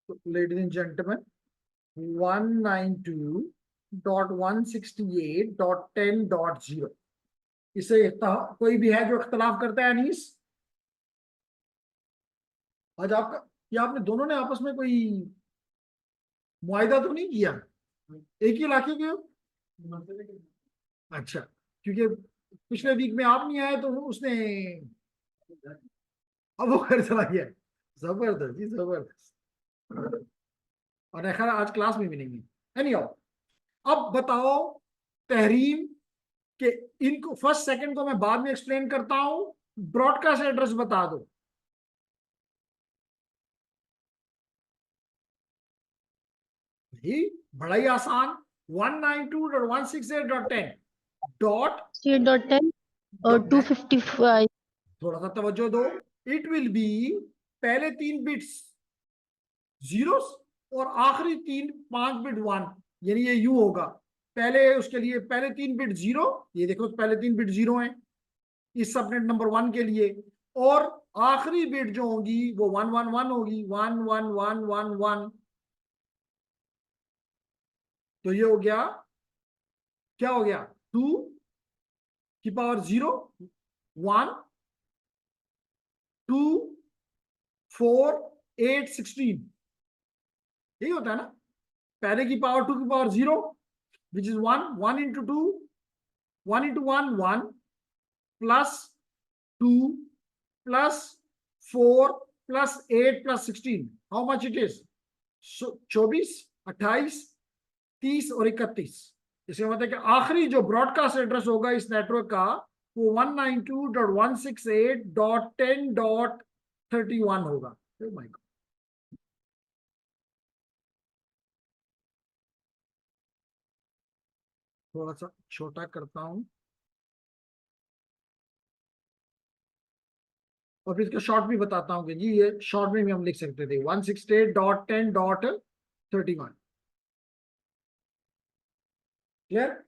तो लेडीज एंड जेंटलमैन, 192.168.10.0. इसे कोई भी है जो इख्तलाफ करता है? अनीस, आज आपका या आपने दोनों ने आपस में कोई मुआहिदा तो नहीं किया? एक ही इलाके के हो? अच्छा, क्योंकि पिछले वीक में आप नहीं आए तो उसने अब वो घर चला गया. जबरदस्त जी, जबरदस्त. और खैर आज क्लास में भी नहीं है. एनीहाउ, अब बताओ तहरीम कि इनको फर्स्ट सेकंड को मैं बाद में एक्सप्लेन करता हूं, ब्रॉडकास्ट एड्रेस बता दो. बड़ा ही आसान, 192.168.10. और 255. थोड़ा सा तवज्जो दो. इट विल बी पहले 3 बिट्स जीरोस और आखिरी 5 बिट 1. यानी ये यू होगा। पहले उसके लिए पहले 3 बिट 0, ये देखो पहले 3 बिट 0 है इस सबनेट नंबर 1 के लिए, और आखिरी बिट जो होगी वो 111 होगी, 11111। तो ये हो गया, क्या हो गया, 2 की पावर 0, 1, 2, 4, 8, 16, यही होता है ना। पहले की पावर 2 की power 0 which is 1, 1 into 2, 1 into 1 1, plus 2 plus 4 plus 8 plus 16, how much it is, 24, 28, 30 और 31। इसका मतलब कि आखिरी जो ब्रॉडकास्ट एड्रेस होगा इस नेटवर्क का वो 192.168.10.31 होगा। oh my God. थोड़ा सा छोटा करता हूं और फिर इसका शॉर्ट भी बताता हूं कि जी ये शॉर्ट में भी हम लिख सकते थे 168.10.31। क्लियर?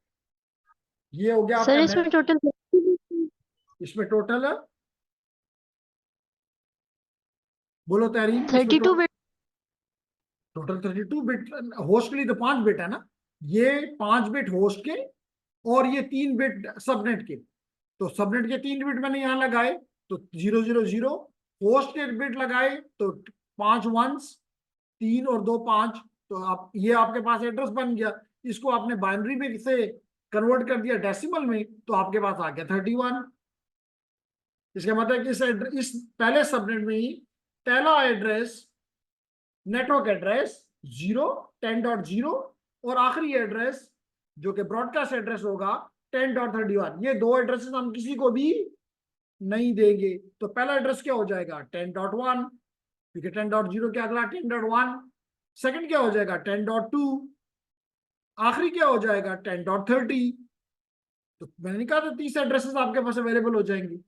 ये हो गया सर आपका इसमें नेट। टोटल इसमें टोटल है, बोलो तहरीम, इसमें 32 बिट। Total 32 bit. होस्ट के लिए तो 5 बिट है ना, ये 5 बिट होस्ट के और ये 3 बिट सबनेट के। तो सबनेट के 3 बिट मैंने यहां लगाए तो 000, होस्ट के बिट लगाए तो 5 वंस, 3 और 2 5। तो आप ये आपके पास एड्रेस बन गया। इसको आपने बाइनरी में से कन्वर्ट कर दिया डेसिमल में तो आपके पास आ गया 31। इसका मतलब कि इस पहले सबनेट में ही पहला एड्रेस, नेटवर्क एड्रेस 0, 10.0 और आखिरी एड्रेस जो कि ब्रॉडकास्ट एड्रेस होगा 10.31। ये दो एड्रेसेस हम किसी को भी नहीं देंगे। तो पहला एड्रेस क्या हो जाएगा 10.1, क्योंकि 10.0 के अगला 10.1। सेकंड क्या हो जाएगा 10.2, आखिरी क्या हो जाएगा 10.30। तो मैंने कहा था 30 एड्रेसेस आपके पास अवेलेबल हो जाएंगी।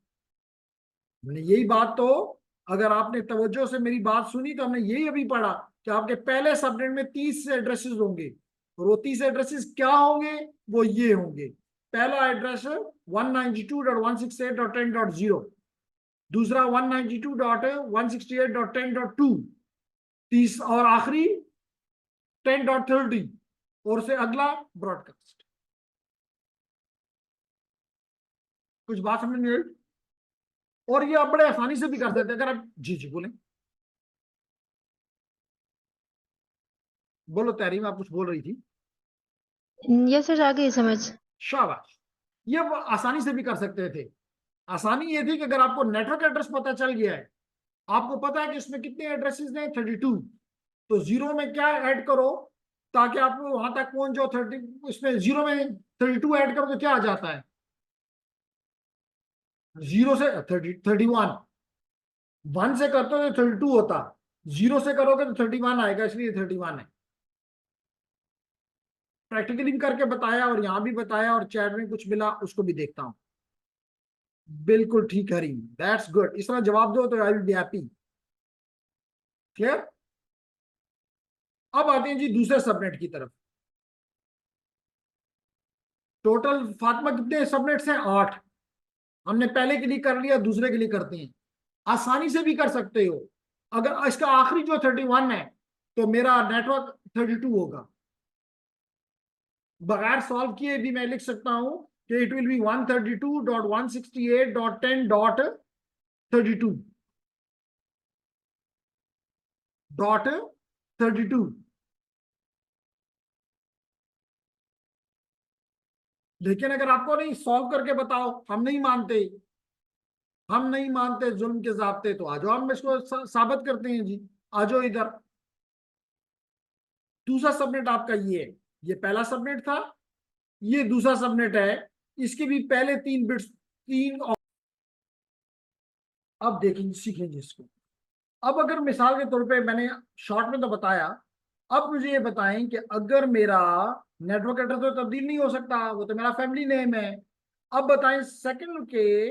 मैंने यही बात तो, अगर आपने तवज्जो से मेरी बात सुनी तो हमने यही अभी पढ़ा कि आपके पहले सबनेट में 30 एड्रेसेस होंगे और वो 30 एड्रेसेस क्या होंगे, वो ये होंगे। पहला एड्रेस 192.168.10.0, दूसरा 192.168.10.2, तीस और आखिरी 10.30 और से अगला ब्रॉडकास्ट। कुछ बात समझ में आई? और ये आप बड़े आसानी से भी कर सकते हैं अगर आप, जी जी बोलें, बोलो तहरीम, आप कुछ बोल रही थी। यस सर आ गई समझ। शाबाश। ये आप आसानी से भी कर सकते थे। आसानी ये थी कि अगर आपको नेटवर्क एड्रेस पता चल गया है, आपको पता है कि इसमें कितने एड्रेसेस हैं 32, तो जीरो में क्या ऐड करो ताकि आपको वहां तक पहुंच जाओ 30। इसमें जीरो में 32 ऐड करो तो क्या आ जाता है, जीरो से 31। 1 से करते हो तो 32 होता, जीरो से करोगे तो 31 आएगा, इसलिए 31 है। प्रैक्टिकली भी करके बताया और यहां भी बताया और चैट में कुछ मिला उसको भी देखता हूं। बिल्कुल ठीक है, दैट्स गुड। इस तरह जवाब दो तो I will be happy. Clear? अब आते हैं जी दूसरे सबनेट की तरफ। टोटल फातिमा कितने सबनेट्स हैं, 8। हमने पहले के लिए कर लिया, दूसरे के लिए करते हैं। आसानी से भी कर सकते हो। अगर इसका आखिरी जो 31 है तो मेरा नेटवर्क 32 होगा। बगैर सॉल्व किए भी मैं लिख सकता हूं कि इट विल बी 132.168.10.32 .32। लेकिन अगर आपको नहीं सॉल्व करके बताओ, हम नहीं मानते, हम नहीं मानते जुल्म के ज़ाब्ते, तो आ जाओ हम इसको साबित करते हैं जी। आ जाओ इधर। दूसरा सबनेट आपका ये है, ये पहला सबनेट था, ये दूसरा सबनेट है। इसके भी पहले 3 बिट्स, 3 और अब देखेंगे, सीखेंगे इसको। अब अगर मिसाल के तौर पे मैंने शॉर्ट में तो बताया, अब मुझे ये बताएं कि अगर मेरा नेटवर्क एड्रेस तो तब्दील नहीं हो सकता, वो तो मेरा फैमिली नेम है। अब बताएं सेकंड के,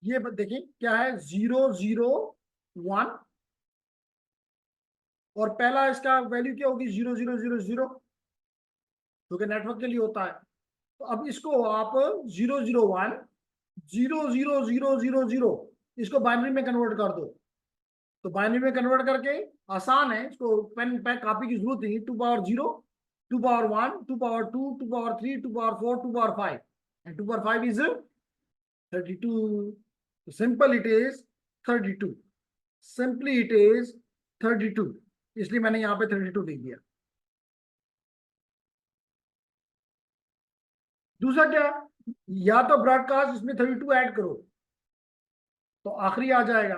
ये देखें क्या है 001 और पहला इसका वैल्यू क्या होगी 0000, जो कि नेटवर्क के लिए होता है। तो अब इसको आप 001 00000 इसको बाइनरी में कन्वर्ट कर दो। तो बाइनरी में कन्वर्ट करके आसान है, इसको पेन पे कॉपी की जरूरत नहीं। 2 power 0, 2 power 1, 2 power 2, 2 power 3, 2 power 4, 2 power 5, and 2 power 5 is 32. So simple it is 32. Simply it is 32. इसलिए मैंने यहाँ पे 32 लिख दिया। दूसरा क्या, या तो ब्रॉडकास्ट इसमें 32 ऐड करो तो आखिरी आ जाएगा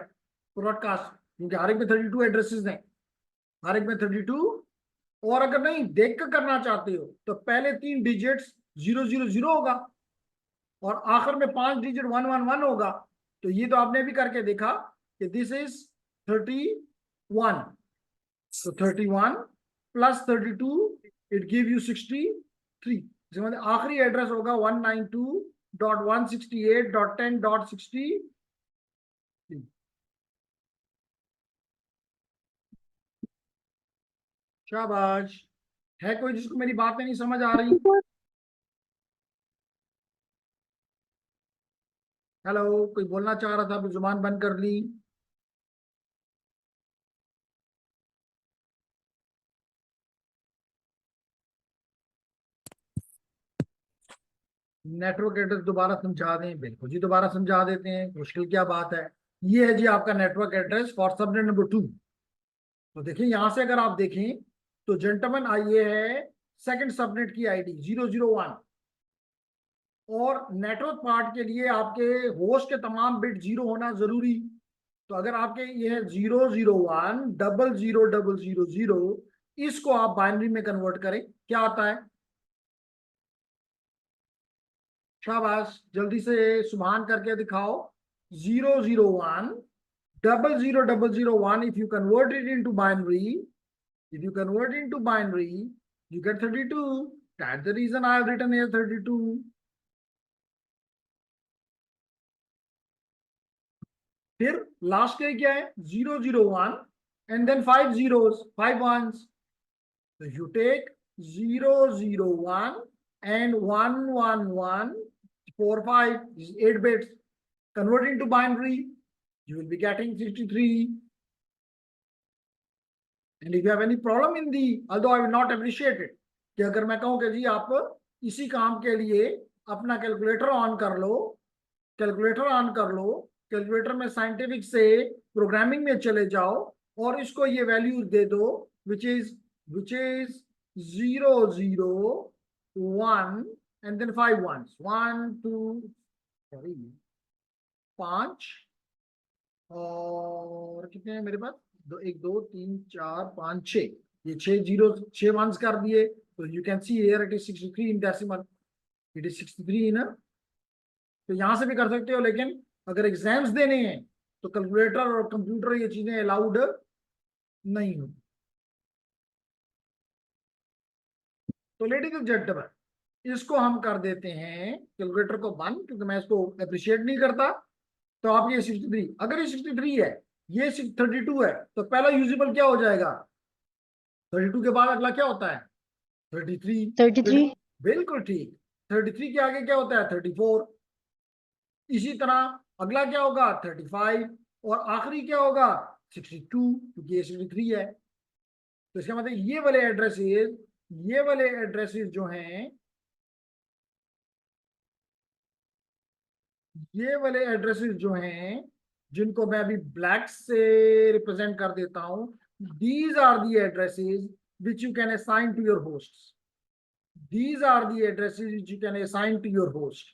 ब्रॉडकास्ट, क्योंकि हर एक में 32 एड्रेसेस हैं, हर एक में 32। और अगर नहीं देख कर करना चाहते हो तो पहले 3 डिजिट्स 000 होगा और आखिर में 5 डिजिट 111 होगा। तो ये तो आपने भी करके देखा कि दिस इज 31। तो 31 प्लस 32 इट गिव यू 63। मतलब आखिरी एड्रेस होगा 192.168.10.60। शाबाश। है कोई जिसको मेरी बातें नहीं समझ आ रही? हेलो, कोई बोलना चाह रहा था, जुबान बंद कर ली। नेटवर्क एड्रेस दोबारा समझा दें? बिल्कुल जी, दोबारा समझा देते हैं, मुश्किल क्या बात है। ये है जी आपका network address for subnet number 2। तो देखिए यहां से अगर आप देखें तो जेंटलमैन आइए है सेकंड सबनेट की आईडी 001, और नेटवर्क पार्ट के लिए आपके होस्ट के तमाम बिट 0 होना जरूरी। तो अगर आपके ये है 0010000, इसको आप बाइनरी में कन्वर्ट करें, क्या आता है? शाबाश, जल्दी से सुभान करके दिखाओ। 001000001, if you convert it into binary, you get 32. That's the reason I have written here 32. फिर लास्ट के क्या है 001 and then 5 zeros, 5 ones. So you take 001 and 111, 4, 5, 8 bits. Convert into binary, you will be getting 63. And if you have any problem in the, although I will not appreciate it, कि अगर मैं कहूँ कि जी आप इसी काम के लिए अपना कैलकुलेटर ऑन कर लो, कैलकुलेटर में साइंटिफिक से प्रोग्रामिंग में चले जाओ और इसको ये वैल्यूज दे दो which is 001 and then 5 ones, 1 2 5 और कितने हैं मेरे पास, 1 2 3 4 5 6, ये 6 जीरो 6 वंस कर दिए। तो you can see here it is 63 in decimal, it is 63 इन। तो यहां से भी कर सकते हो, लेकिन अगर एग्जाम्स देने हैं तो कैलकुलेटर और कंप्यूटर ये चीजें अलाउड नहीं हो। तो लेडीज एंड जेंटलमैन, इसको हम कर देते हैं कैलकुलेटर को बंद, क्योंकि मैं इसको अप्रिशिएट नहीं करता। तो आप ये 63, अगर ये 63 है, ये 32 है, तो पहला यूजेबल क्या हो जाएगा? 32 के बाद अगला क्या होता है? 33। बिल्कुल ठीक। 33 के आगे क्या होता है? 34। इसी तरह अगला क्या होगा? 35, और आखिरी क्या होगा? 62, क्योंकि ये 63 है। तो इसका मतलब ये वाले एड्रेसेस जो हैं, ये वाले एड्रेसेस जो हैं, जिनको मैं अभी ब्लैक से रिप्रेजेंट कर देता हूं, these are the addresses which you can assign to your host. These are the addresses which you can assign to your host.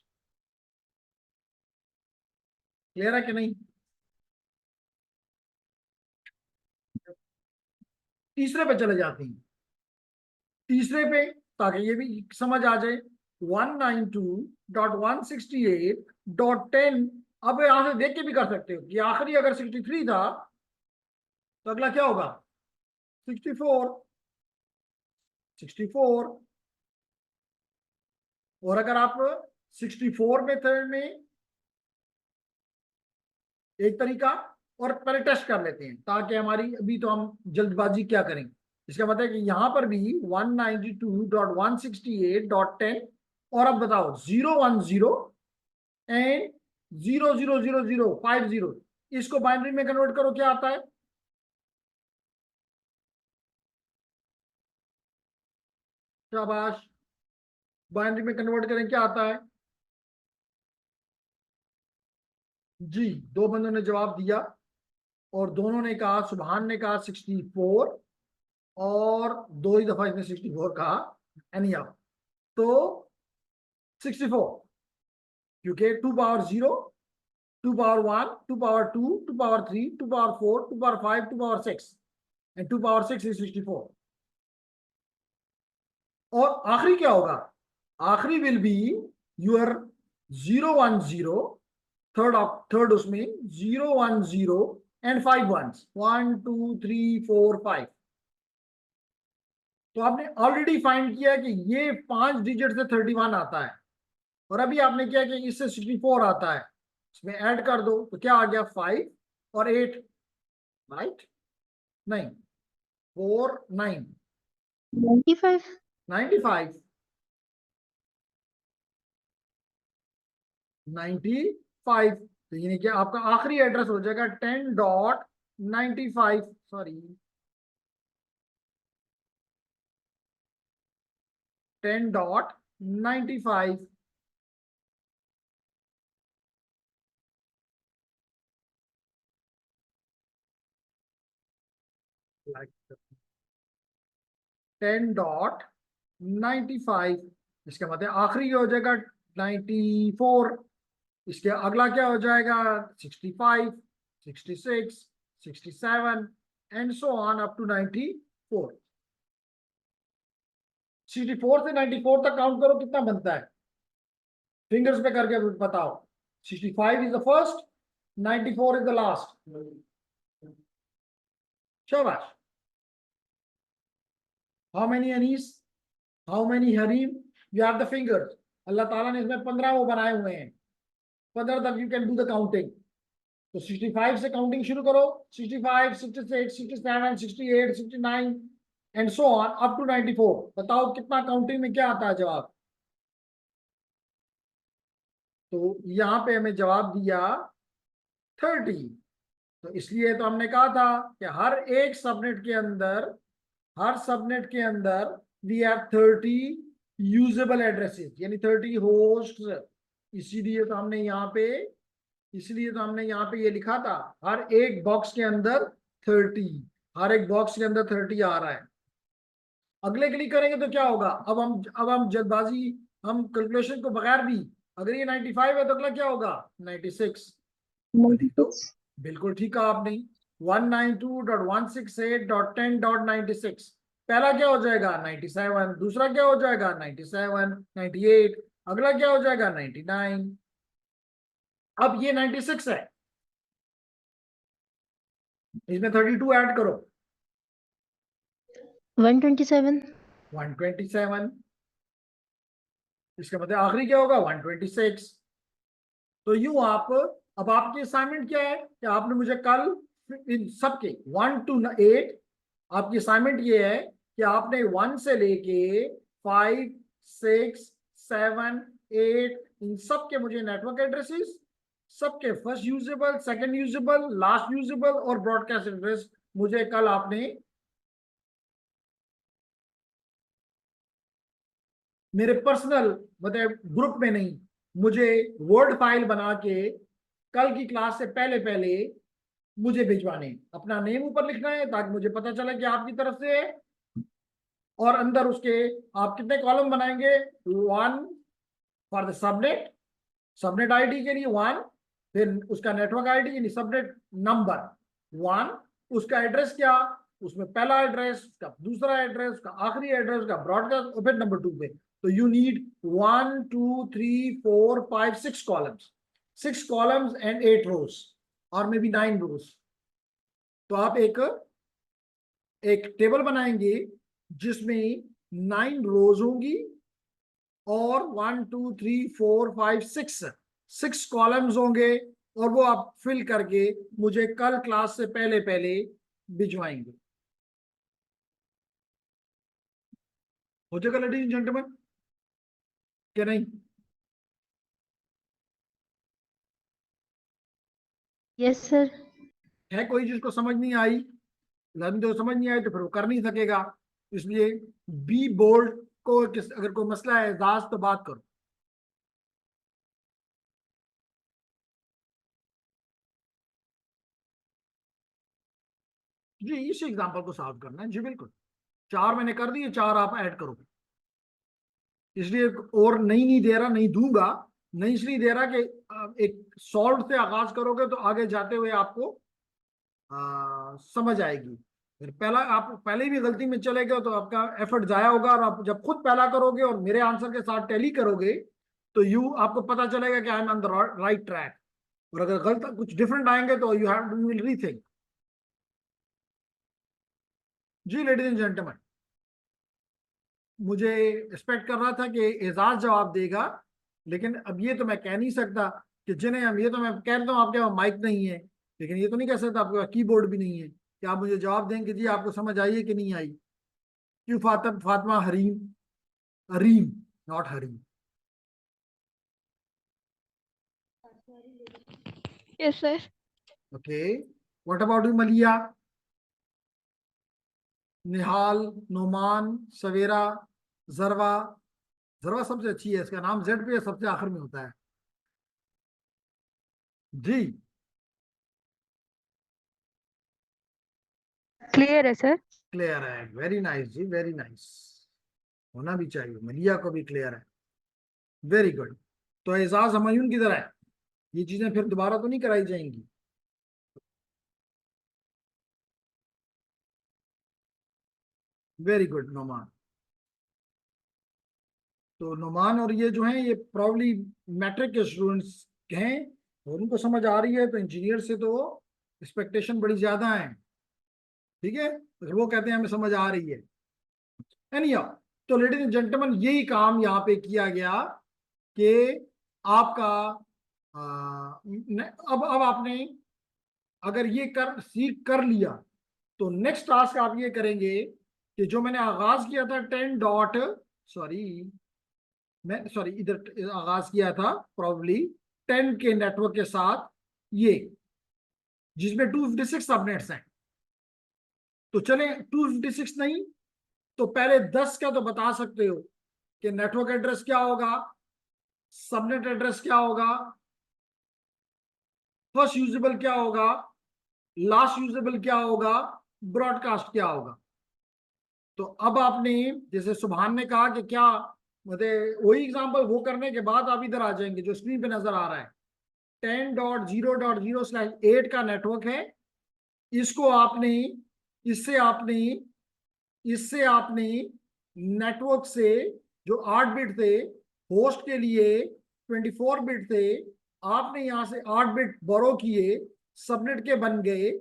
Clear है कि नहीं? तीसरे पे चले जाते हैं, तीसरे पे, ताकि ये भी समझ आ जाए। 192.168.10। अब यहां से देख के भी कर सकते हो कि आखिरी अगर 63 था तो अगला क्या होगा? 64। और अगर आप 64 मेथड में, एक तरीका और पहले टेस्ट कर लेते हैं, ताकि हमारी अभी तो हम जल्दबाजी क्या करें। इसका मतलब है कि यहाँ पर भी 192.168.10, और अब बताओ 010 एंड 000050, इसको बाइनरी में कन्वर्ट करो, क्या आता है? शाबाश, बाइनरी में कन्वर्ट करें, क्या आता है? जी, दो बंदों ने जवाब दिया और दोनों ने कहा, सुभान ने कहा 64 और दो ही दफा इसने 64 कहा, एनिया, तो 64, क्योंकि 2 power 0, 2 power 1, 2 power 2, 2 power 3, 2 power 4, 2 power 5, 2 power 6, and 2 power 6 is 64। और आखिरी क्या होगा? आखिरी विल बी यूर 010, थर्ड उसमें 010 एंड 5 1s, 1 2 3 4 5। तो आपने ऑलरेडी फाइंड किया कि ये 5 डिजिट से 31 आता है, और अभी आपने किया कि इससे 64 आता है, इसमें ऐड कर दो तो क्या आ गया? 5 और 8, राइट? नहीं, 4 9 95। 95 95। तो यानी कि आपका आखिरी एड्रेस हो जाएगा 10.95, सॉरी 10.95। like 10.95, इसका मतलब आखिरी हो जाएगा 94, इसके अगला क्या हो जाएगा? 65, 66, 67 and so on up to 94। 64 से 94 तक काउंट करो, कितना बनता है? फिंगर्स पे करके बताओ। 65 is the first, 94 is the last. शाबाश। How many Anees, how many Hareem? You have the fingers. Allah ताला ने इसमें 15 वो बनाए हुए हैं, 15 तक you can do the counting. तो 65 से काउंटिंग शुरू करो, 65, 66, 67, 68, 69 and so on up to 94। बताओ कितना काउंटिंग में क्या आता है जवाब? तो यहाँ पे हमें जवाब दिया 30। तो इसलिए तो हमने कहा था कि हर एक सबनेट के अंदर, हर सबनेट के अंदर वी हैव 30 यूजेबल एड्रेसेस, यानी 30 होस्ट। इसीलिए तो हमने यहाँ पे ये लिखा था, हर एक बॉक्स के अंदर 30, हर एक बॉक्स के अंदर 30 आ रहा है। अगले क्लिक करेंगे तो क्या होगा? अब हम जल्दबाजी, हम कैलकुलेशन को बगैर भी, अगर ये 95 है तो अगला क्या होगा? 96। तो बिल्कुल ठीक कहा आपने, 192.168.10.96। पहला क्या हो जाएगा? 97। दूसरा क्या हो जाएगा? 97, 98। अगला क्या हो जाएगा? 99। अब ये 96 है, इसमें 32 ऐड करो, 127। 127। इसका मतलब आखिरी क्या होगा? 126। तो यूं आप, अब आपकी असाइनमेंट क्या है कि आपने मुझे कल इन सबके 1 to 8, आपकी असाइनमेंट ये है कि आपने 1 से लेके 5, 6, 7, 8, इन सब के मुझे नेटवर्क एड्रेसेस, सबके first usable, second usable, last usable और ब्रॉडकास्ट एड्रेस मुझे कल आपने मेरे पर्सनल, मतलब ग्रुप में नहीं, मुझे वर्ड फाइल बना के कल की क्लास से पहले पहले मुझे भिजवाने। अपना नेम ऊपर लिखना है ताकि मुझे पता चले कि आपकी तरफ से है, और अंदर उसके आप कितने कॉलम बनाएंगे? 1 for the subnet, subnet ID के लिए 1, फिर उसका नेटवर्क आईडी यानी सबनेट नंबर 1, उसका एड्रेस क्या, उसमें पहला एड्रेस, उसका दूसरा एड्रेस, उसका आखिरी एड्रेस, उसका ब्रॉडकास्ट, और फिर नंबर 2 पे। तो you need 1 2 3 4 5 6 columns, 6 columns and 8 रोज, और मे बी 9 रोज। तो आप एक टेबल बनाएंगे जिसमें 9 रोज होंगी और 1 2 3 4 5 6 कॉलम्स होंगे, और वो आप फिल करके मुझे कल क्लास से पहले पहले भिजवाएंगे। हो जाएगा लेडीज एंड जेंटलमैन, क्या नहीं? Yes sir. है कोई जिसको समझ नहीं आई? जो समझ नहीं आई तो फिर वो कर नहीं सकेगा। इसलिए बी बोल्ड को अगर कोई मसला है एजाज तो बात करो। जी इस एग्जांपल को सॉल्व करना है जी, बिल्कुल। 4 मैंने कर दिए, 4 आप ऐड करो। इसलिए और नहीं दे रहा, नहीं दूंगा। नहीं इसलिए दे रहा कि एक सॉल्व से आगाज करोगे तो आगे जाते हुए आपको समझ आएगी। फिर पहला आप पहले भी गलती में चले गए तो आपका एफर्ट जाया होगा, और आप जब खुद पहला करोगे और मेरे आंसर के साथ टैली करोगे तो आपको पता चलेगा कि I am on the right track. और अगर गलत कुछ डिफरेंट आएंगे तो यू विल रीथिंक। जी लेडीज एंड जेंटलमैन, मुझे एक्सपेक्ट कर रहा था कि एजाज जवाब देगा, लेकिन अब ये तो मैं कह नहीं सकता कि जिन्हें हम, ये तो मैं कह देता हूँ आपके पास माइक नहीं है, लेकिन ये तो नहीं कह सकता आपके पास कीबोर्ड भी नहीं है कि आप मुझे जवाब देंगे जी आपको समझ आई है कि नहीं आई। क्यों Fatima Hareem, Hareem not Hareem. Yes sir. Okay, what about you मलिया, निहाल, नोमान, सवेरा, जरवा? जरवा सबसे अच्छी है, इसका नाम जेड पे सबसे आखिर में होता है जी। क्लियर है सर। क्लियर है, वेरी नाइस जी, वेरी नाइस। होना भी चाहिए, मलिया को भी क्लियर है, वेरी गुड। तो एजाज हमायून किधर है? ये चीजें फिर दोबारा तो नहीं कराई जाएंगी। Very good Noman. तो नोमान और ये जो हैं ये प्रॉब्ली मैट्रिक के स्टूडेंट्स हैं और उनको समझ आ रही है, तो इंजीनियर से तो एक्सपेक्टेशन बड़ी ज्यादा है, ठीक है? तो वो कहते हैं हमें समझ आ रही है। एनीहाउ, तो लेडीज एंड जेंटलमैन यही काम यहाँ पे किया गया कि आपका अब आपने अगर ये सीख कर लिया तो नेक्स्ट टास्क आप ये करेंगे कि जो मैंने आगाज किया था 10 डॉट, सॉरी इधर आगाज किया था प्रॉब्ली 10 के नेटवर्क के साथ, ये जिसमें 256 सबनेट्स हैं। तो चले 256 नहीं तो पहले 10 का तो बता सकते हो कि नेटवर्क एड्रेस क्या होगा, सबनेट एड्रेस क्या होगा, फर्स्ट यूजेबल क्या होगा, लास्ट यूजेबल क्या होगा, ब्रॉडकास्ट क्या होगा। तो अब आपने जैसे सुभान ने कहा कि क्या मतलब वही एग्जांपल वो करने के बाद आप इधर आ जाएंगे जो स्क्रीन पे नजर आ रहा है 10.0.0/8 का नेटवर्क है। इसको आपने इससे आपने इससे आपने नेटवर्क से जो 8 बिट थे होस्ट के लिए 24 बिट थे, आपने यहां से 8 बिट बोरो किए, सबनेट के बन गए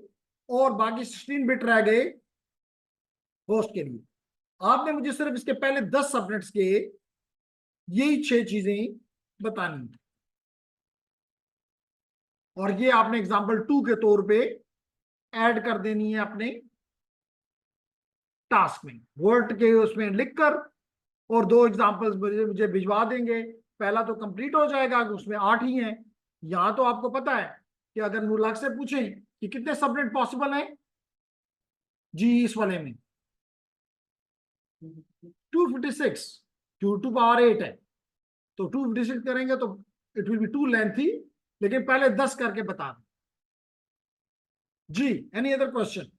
और बाकी 16 बिट रह गए होस्ट के लिए। आपने मुझे सिर्फ इसके पहले 10 सबनेट्स के यही 6 चीजें बतानी है, और ये आपने एग्जांपल 2 के तौर पे ऐड कर देनी है अपने टास्क में, वर्ड के उसमें लिखकर, और 2 एग्जांपल्स मुझे भिजवा देंगे। पहला तो कंप्लीट हो जाएगा, उसमें 8 ही हैं। यहां तो आपको पता है कि अगर नूरलाख से पूछें कि कितने सबनेट पॉसिबल हैं जी इस वाले में 256, 2 to the power 8 है, तो 256 करेंगे तो it will be too lengthy, लेकिन पहले 10 करके बता दें जी। Any other question?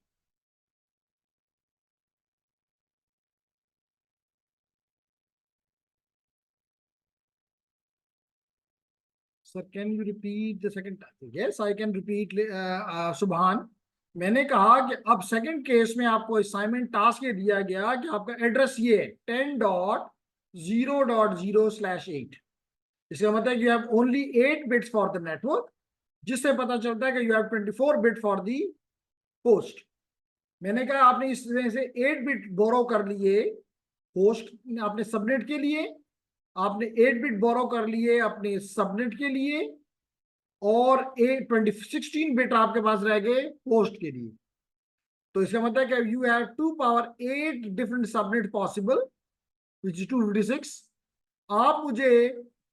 Sir can you repeat the second? Yes I can repeat. Subhan, मैंने कहा कि अब सेकंड केस में आपको असाइनमेंट टास्क ये दिया गया कि आपका एड्रेस ये है 10.0.0/8। इसका मतलब है you have only 8 bits for the network, जिससे पता चलता है कि you have 24 bit for the host. मैंने कहा आपने इसमें से 8 बिट बोरो कर लिए होस्ट आपने सबनेट के लिए, आपने 8 बिट बोरो कर लिए अपने सबनेट के लिए, और 16 बिट आपके पास रह गए पोस्ट के लिए। तो इसका मतलब है कि you have 2 power 8 different subnet possible which is 256। आप मुझे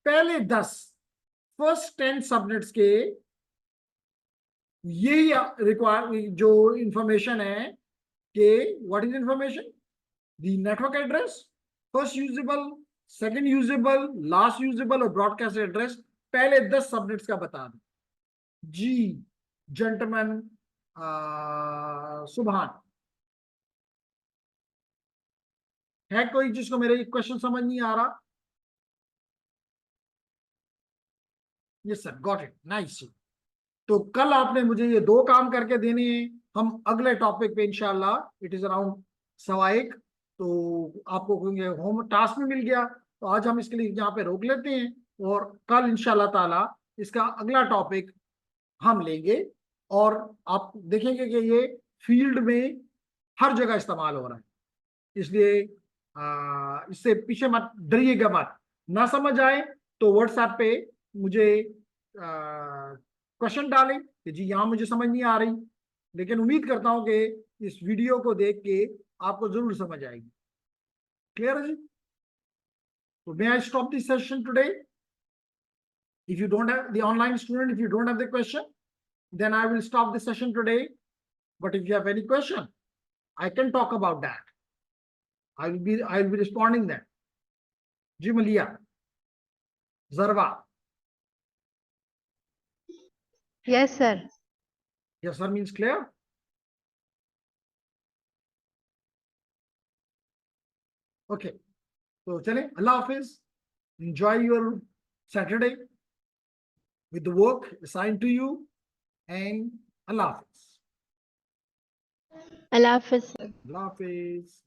पहले 10 फर्स्ट 10 सबनेट्स के यही रिक्वायर जो इंफॉर्मेशन है कि what is information, the network address, first usable, second usable, last usable और ब्रॉडकास्ट एड्रेस, पहले 10 सबनेट्स का बता दें। जी जेंटलमैन सुभान, है कोई जिसको मेरे क्वेश्चन समझ नहीं आ रहा? Yes sir, got it, nice. तो कल आपने मुझे ये 2 काम करके देने हैं। हम अगले टॉपिक पे इंशाल्लाह, इट इज अराउंड 1:15, तो आपको होम टास्क भी मिल गया। तो आज हम इसके लिए यहाँ पे रोक लेते हैं और कल इंशाल्लाह ताला इसका अगला टॉपिक हम लेंगे। और आप देखेंगे कि ये फील्ड में हर जगह इस्तेमाल हो रहा है, इसलिए इससे पीछे मत डरिएगा मत। ना समझ आए तो व्हाट्सएप पे मुझे क्वेश्चन डालें कि जी यहाँ मुझे समझ नहीं आ रही, लेकिन उम्मीद करता हूँ कि इस वीडियो को देख के आपको जरूर समझ आएगी। क्लियर है जी? तो may I stop this session today? If you don't have the online student, if you don't have the question, then I will stop the session today. But if you have any question, I can talk about that. I'll be responding that. जी मलिया, Zarwa. Yes, sir. Yes sir means clear. Okay. So चलें, Allah Hafiz. Enjoy your Saturday with the work assigned to you, and Allah Hafiz. Allah Hafiz, sir. Allah Hafiz.